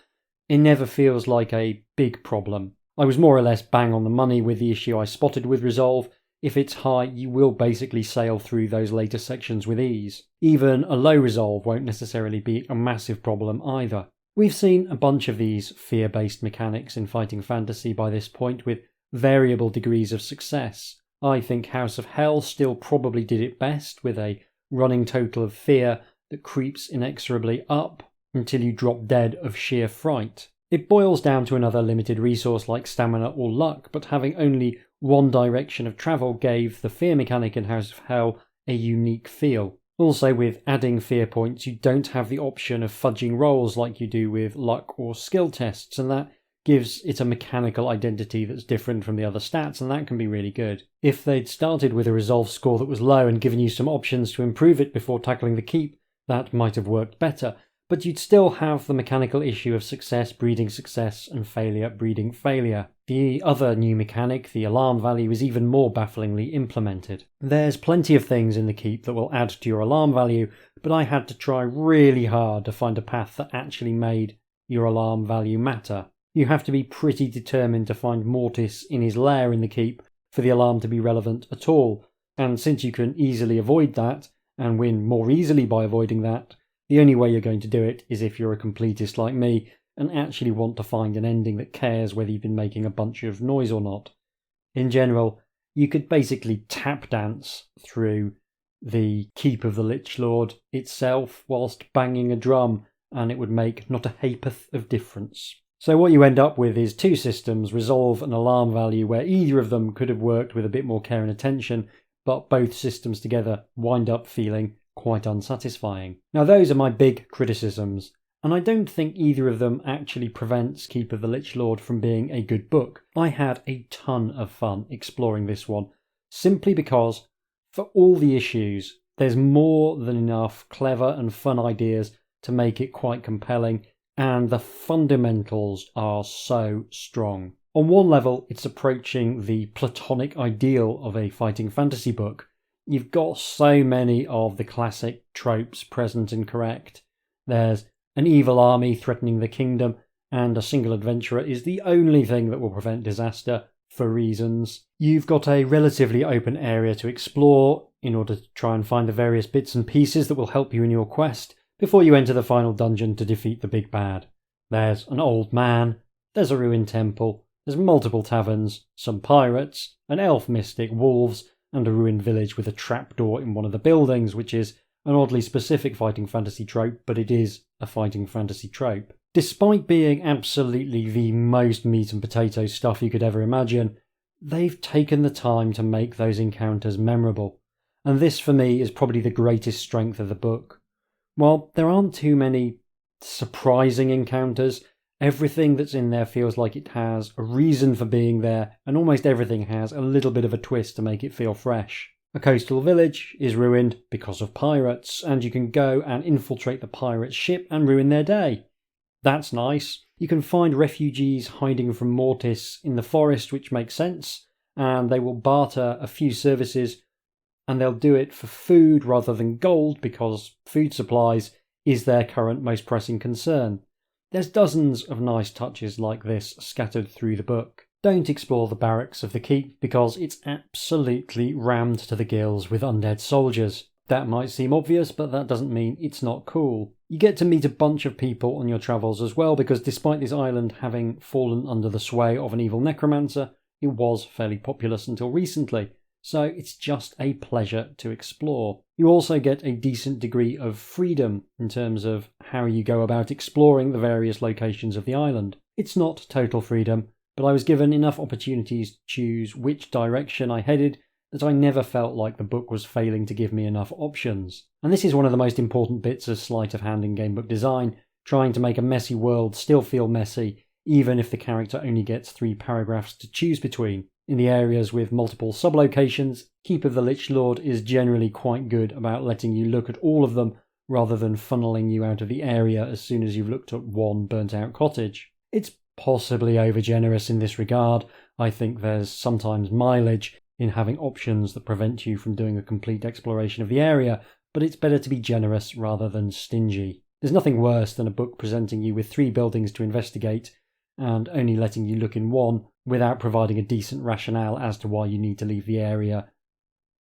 it never feels like a big problem. I was more or less bang on the money with the issue I spotted with resolve. If it's high, you will basically sail through those later sections with ease. Even a low resolve won't necessarily be a massive problem either. We've seen a bunch of these fear-based mechanics in fighting fantasy by this point with variable degrees of success. I think House of Hell still probably did it best with a running total of fear that creeps inexorably up until you drop dead of sheer fright. It boils down to another limited resource like stamina or luck, but having only one direction of travel gave the fear mechanic in House of Hell a unique feel. Also, with adding fear points, you don't have the option of fudging rolls like you do with luck or skill tests, and that gives it a mechanical identity that's different from the other stats, and that can be really good. If they'd started with a resolve score that was low and given you some options to improve it before tackling the keep, that might have worked better. But you'd still have the mechanical issue of success breeding success and failure breeding failure. The other new mechanic, the alarm value, is even more bafflingly implemented. There's plenty of things in the keep that will add to your alarm value, but I had to try really hard to find a path that actually made your alarm value matter. You have to be pretty determined to find Mortis in his lair in the keep for the alarm to be relevant at all, and since you can easily avoid that, and win more easily by avoiding that, the only way you're going to do it is if you're a completist like me and actually want to find an ending that cares whether you've been making a bunch of noise or not. In general, you could basically tap dance through the keep of the Lich Lord itself whilst banging a drum, and it would make not a ha'porth of difference. So what you end up with is two systems, resolve and alarm value, where either of them could have worked with a bit more care and attention, but both systems together wind up feeling quite unsatisfying. Now those are my big criticisms, and I don't think either of them actually prevents Keep of the Lich Lord from being a good book. I had a ton of fun exploring this one, simply because, for all the issues, there's more than enough clever and fun ideas to make it quite compelling, and the fundamentals are so strong. On one level, it's approaching the platonic ideal of a fighting fantasy book. You've got so many of the classic tropes present and correct. There's an evil army threatening the kingdom, and a single adventurer is the only thing that will prevent disaster, for reasons. You've got a relatively open area to explore in order to try and find the various bits and pieces that will help you in your quest before you enter the final dungeon to defeat the big bad. There's an old man, there's a ruined temple, there's multiple taverns, some pirates, an elf mystic, wolves, and a ruined village with a trapdoor in one of the buildings, which is an oddly specific fighting fantasy trope, but it is a fighting fantasy trope. Despite being absolutely the most meat and potatoes stuff you could ever imagine, they've taken the time to make those encounters memorable, and this for me is probably the greatest strength of the book. While there aren't too many surprising encounters, everything that's in there feels like it has a reason for being there, and almost everything has a little bit of a twist to make it feel fresh. A coastal village is ruined because of pirates, and you can go and infiltrate the pirates' ship and ruin their day. That's nice. You can find refugees hiding from Mortis in the forest, which makes sense, and they will barter a few services, and they'll do it for food rather than gold because food supplies is their current most pressing concern. There's dozens of nice touches like this scattered through the book. Don't explore the barracks of the keep because it's absolutely rammed to the gills with undead soldiers. That might seem obvious, but that doesn't mean it's not cool. You get to meet a bunch of people on your travels as well, because despite this island having fallen under the sway of an evil necromancer, it was fairly populous until recently. So it's just a pleasure to explore. You also get a decent degree of freedom in terms of how you go about exploring the various locations of the island. It's not total freedom, but I was given enough opportunities to choose which direction I headed that I never felt like the book was failing to give me enough options. And this is one of the most important bits of sleight of hand in gamebook design, trying to make a messy world still feel messy, even if the character only gets 3 paragraphs to choose between. In the areas with multiple sublocations, Keep of the Lich Lord is generally quite good about letting you look at all of them rather than funneling you out of the area as soon as you've looked at one burnt out cottage. It's possibly overgenerous in this regard. I think there's sometimes mileage in having options that prevent you from doing a complete exploration of the area, but it's better to be generous rather than stingy. There's nothing worse than a book presenting you with 3 buildings to investigate and only letting you look in one without providing a decent rationale as to why you need to leave the area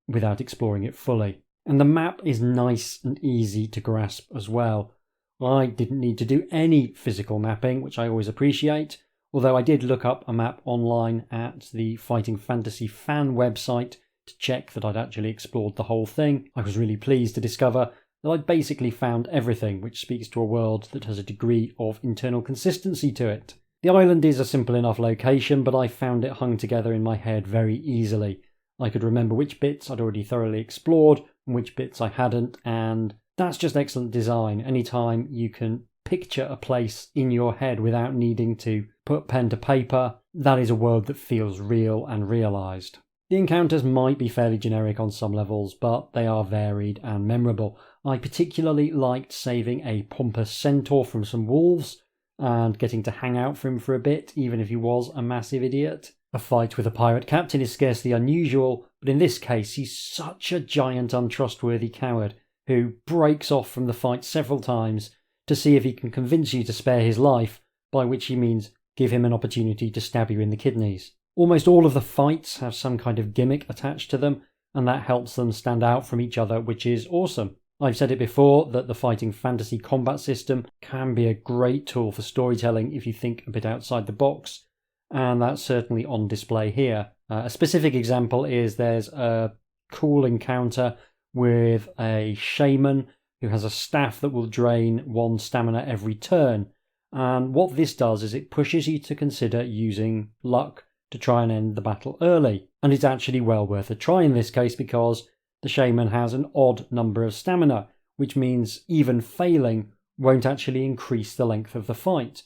without exploring it fully. And the map is nice and easy to grasp as well. I didn't need to do any physical mapping, which I always appreciate, although I did look up a map online at the Fighting Fantasy fan website to check that I'd actually explored the whole thing, I was really pleased to discover that I'd basically found everything, which speaks to a world that has a degree of internal consistency to it. The island is a simple enough location, but I found it hung together in my head very easily. I could remember which bits I'd already thoroughly explored and which bits I hadn't, and that's just excellent design. Anytime you can picture a place in your head without needing to put pen to paper, that is a world that feels real and realised. The encounters might be fairly generic on some levels, but they are varied and memorable. I particularly liked saving a pompous centaur from some wolves and getting to hang out for him for a bit, even if he was a massive idiot. A fight with a pirate captain is scarcely unusual, but in this case he's such a giant untrustworthy coward who breaks off from the fight several times to see if he can convince you to spare his life, by which he means give him an opportunity to stab you in the kidneys. Almost all of the fights have some kind of gimmick attached to them, and that helps them stand out from each other, which is awesome. I've said it before that the fighting fantasy combat system can be a great tool for storytelling if you think a bit outside the box, and that's certainly on display here. A specific example is there's a cool encounter with a shaman who has a staff that will drain 1 stamina every turn, and what this does is it pushes you to consider using luck to try and end the battle early, and it's actually well worth a try in this case because the shaman has an odd number of stamina, which means even failing won't actually increase the length of the fight.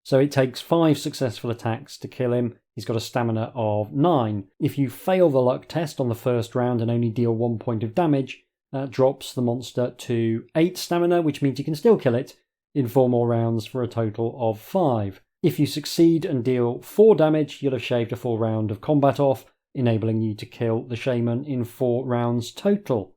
So it takes 5 successful attacks to kill him. He's got a stamina of 9. If you fail the luck test on the first round and only deal 1 point of damage, that drops the monster to 8 stamina, which means you can still kill it in 4 more rounds for a total of 5. If you succeed and deal 4 damage, you'll have shaved a full round of combat off, enabling you to kill the shaman in 4 rounds total.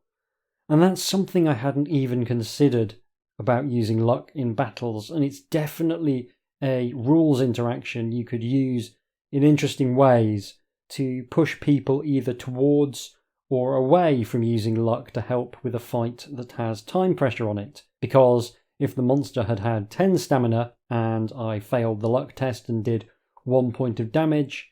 And that's something I hadn't even considered about using luck in battles, and it's definitely a rules interaction you could use in interesting ways to push people either towards or away from using luck to help with a fight that has time pressure on it. Because if the monster had had 10 stamina and I failed the luck test and did 1 point of damage,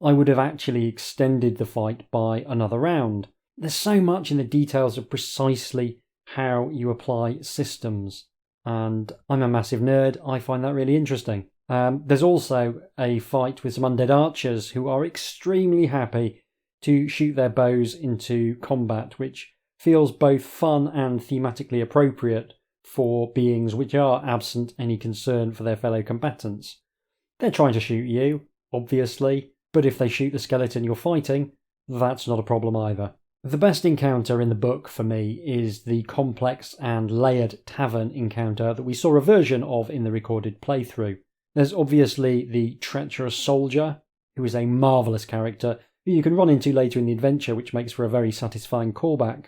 I would have actually extended the fight by another round. There's so much in the details of precisely how you apply systems, and I'm a massive nerd. I find that really interesting. There's also a fight with some undead archers who are extremely happy to shoot their bows into combat, which feels both fun and thematically appropriate for beings which are absent any concern for their fellow combatants. They're trying to shoot you, obviously, but if they shoot the skeleton you're fighting, that's not a problem either. The best encounter in the book for me is the complex and layered tavern encounter that we saw a version of in the recorded playthrough. There's obviously the treacherous soldier, who is a marvellous character who you can run into later in the adventure, which makes for a very satisfying callback.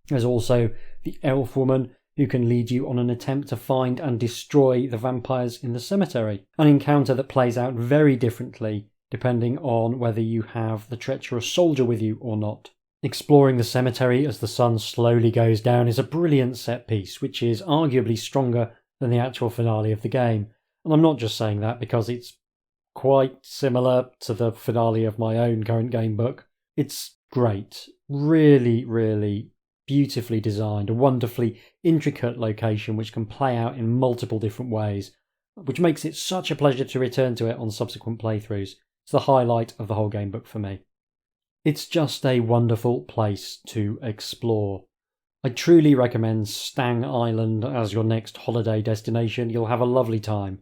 There's also the elf woman, who can lead you on an attempt to find and destroy the vampires in the cemetery, an encounter that plays out very differently depending on whether you have the treacherous soldier with you or not. Exploring the cemetery as the sun slowly goes down is a brilliant set piece, which is arguably stronger than the actual finale of the game. And I'm not just saying that because it's quite similar to the finale of my own current game book. It's great. Really, really beautifully designed, a wonderfully intricate location which can play out in multiple different ways, which makes it such a pleasure to return to it on subsequent playthroughs. It's the highlight of the whole game book for me. It's just a wonderful place to explore. I truly recommend Stang Island as your next holiday destination. You'll have a lovely time.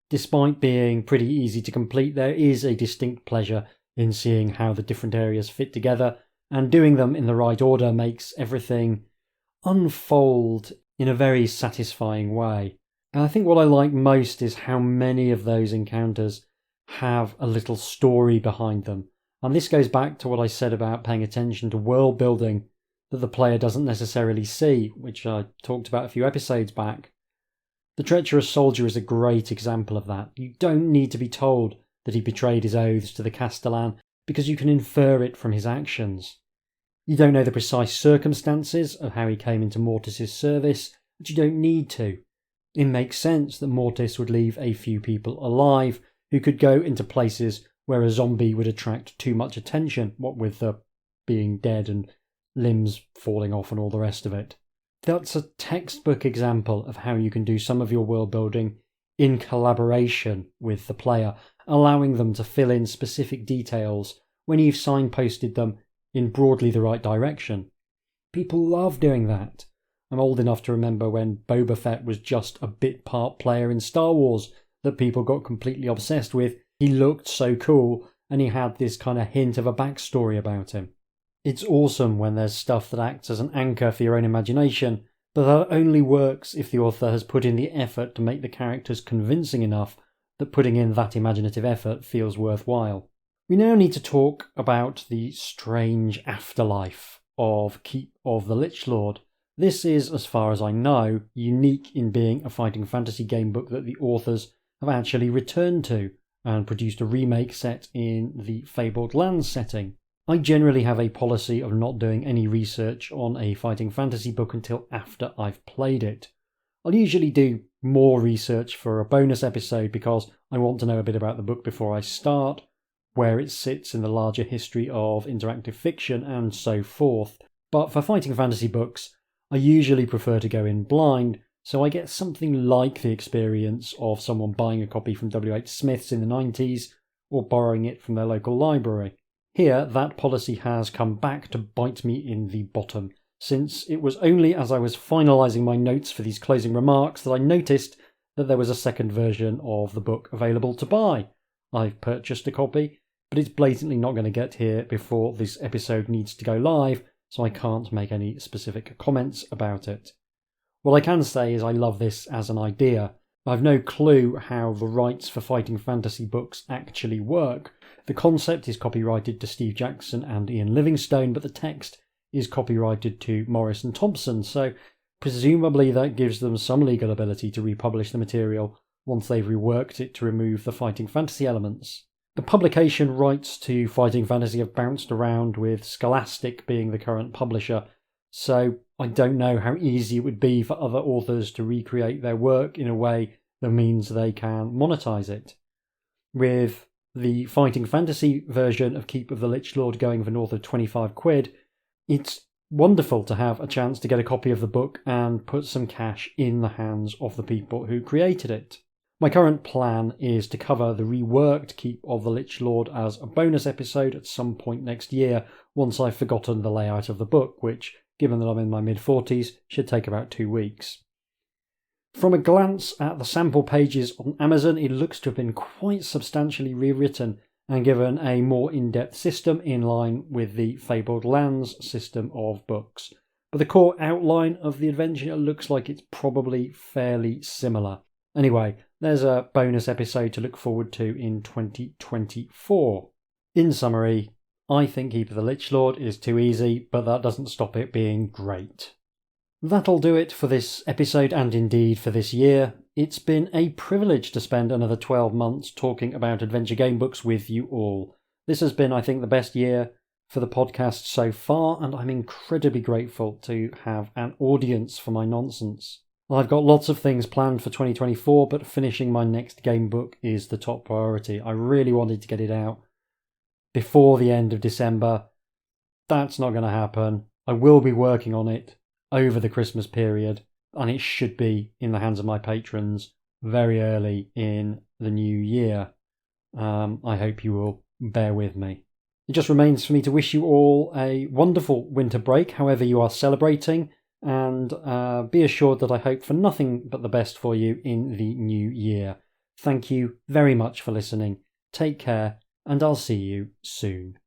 Despite being pretty easy to complete, there is a distinct pleasure in seeing how the different areas fit together, and doing them in the right order makes everything unfold in a very satisfying way. And I think what I like most is how many of those encounters have a little story behind them. And this goes back to what I said about paying attention to world building that the player doesn't necessarily see, which I talked about a few episodes back. The treacherous soldier is a great example of that. You don't need to be told that he betrayed his oaths to the Castellan, because you can infer it from his actions. You don't know the precise circumstances of how he came into Mortis's service, but you don't need to. It makes sense that Mortis would leave a few people alive who could go into places where a zombie would attract too much attention, what with the being dead and limbs falling off and all the rest of it. That's a textbook example of how you can do some of your world building in collaboration with the player, allowing them to fill in specific details when you've signposted them in broadly the right direction. People love doing that. I'm old enough to remember when Boba Fett was just a bit part player in Star Wars that people got completely obsessed with. He looked so cool and he had this kind of hint of a backstory about him. It's awesome when there's stuff that acts as an anchor for your own imagination, but that only works if the author has put in the effort to make the characters convincing enough that putting in that imaginative effort feels worthwhile. We now need to talk about the strange afterlife of Keep of the Lich Lord. This is, as far as I know, unique in being a fighting fantasy gamebook that the authors have actually returned to and produced a remake set in the Fabled Lands setting. I generally have a policy of not doing any research on a fighting fantasy book until after I've played it. I'll usually do more research for a bonus episode because I want to know a bit about the book before I start, where it sits in the larger history of interactive fiction and so forth. But for fighting fantasy books, I usually prefer to go in blind, so I get something like the experience of someone buying a copy from W.H. Smith's in the 90s or borrowing it from their local library. Here, that policy has come back to bite me in the bottom, since it was only as I was finalising my notes for these closing remarks that I noticed that there was a second version of the book available to buy. I've purchased a copy, but it's blatantly not going to get here before this episode needs to go live, so I can't make any specific comments about it. What I can say is I love this as an idea. I've no clue how the rights for fighting fantasy books actually work. The concept is copyrighted to Steve Jackson and Ian Livingstone, but the text is copyrighted to Morris and Thomson, so presumably that gives them some legal ability to republish the material once they've reworked it to remove the fighting fantasy elements. The publication rights to fighting fantasy have bounced around, with Scholastic being the current publisher, so I don't know how easy it would be for other authors to recreate their work in a way that means they can monetize it. With the fighting fantasy version of Keep of the Lich Lord going for north of 25 quid, it's wonderful to have a chance to get a copy of the book and put some cash in the hands of the people who created it. My current plan is to cover the reworked Keep of the Lich Lord as a bonus episode at some point next year, once I've forgotten the layout of the book, which, given that I'm in my mid-40s, should take about 2 weeks. From a glance at the sample pages on Amazon, it looks to have been quite substantially rewritten and given a more in-depth system in line with the Fabled Lands system of books. But the core outline of the adventure looks like it's probably fairly similar. Anyway, there's a bonus episode to look forward to in 2024. In summary, I think Keep of the Lich Lord is too easy, but that doesn't stop it being great. That'll do it for this episode and indeed for this year. It's been a privilege to spend another 12 months talking about adventure game books with you all. This has been, I think, the best year for the podcast so far, and I'm incredibly grateful to have an audience for my nonsense. I've got lots of things planned for 2024, but finishing my next game book is the top priority. I really wanted to get it out before the end of December. That's not going to happen. I will be working on it over the Christmas period, and it should be in the hands of my patrons very early in the new year. I hope you will bear with me. It just remains for me to wish you all a wonderful winter break, however you are celebrating, and be assured that I hope for nothing but the best for you in the new year. Thank you very much for listening. Take care, and I'll see you soon.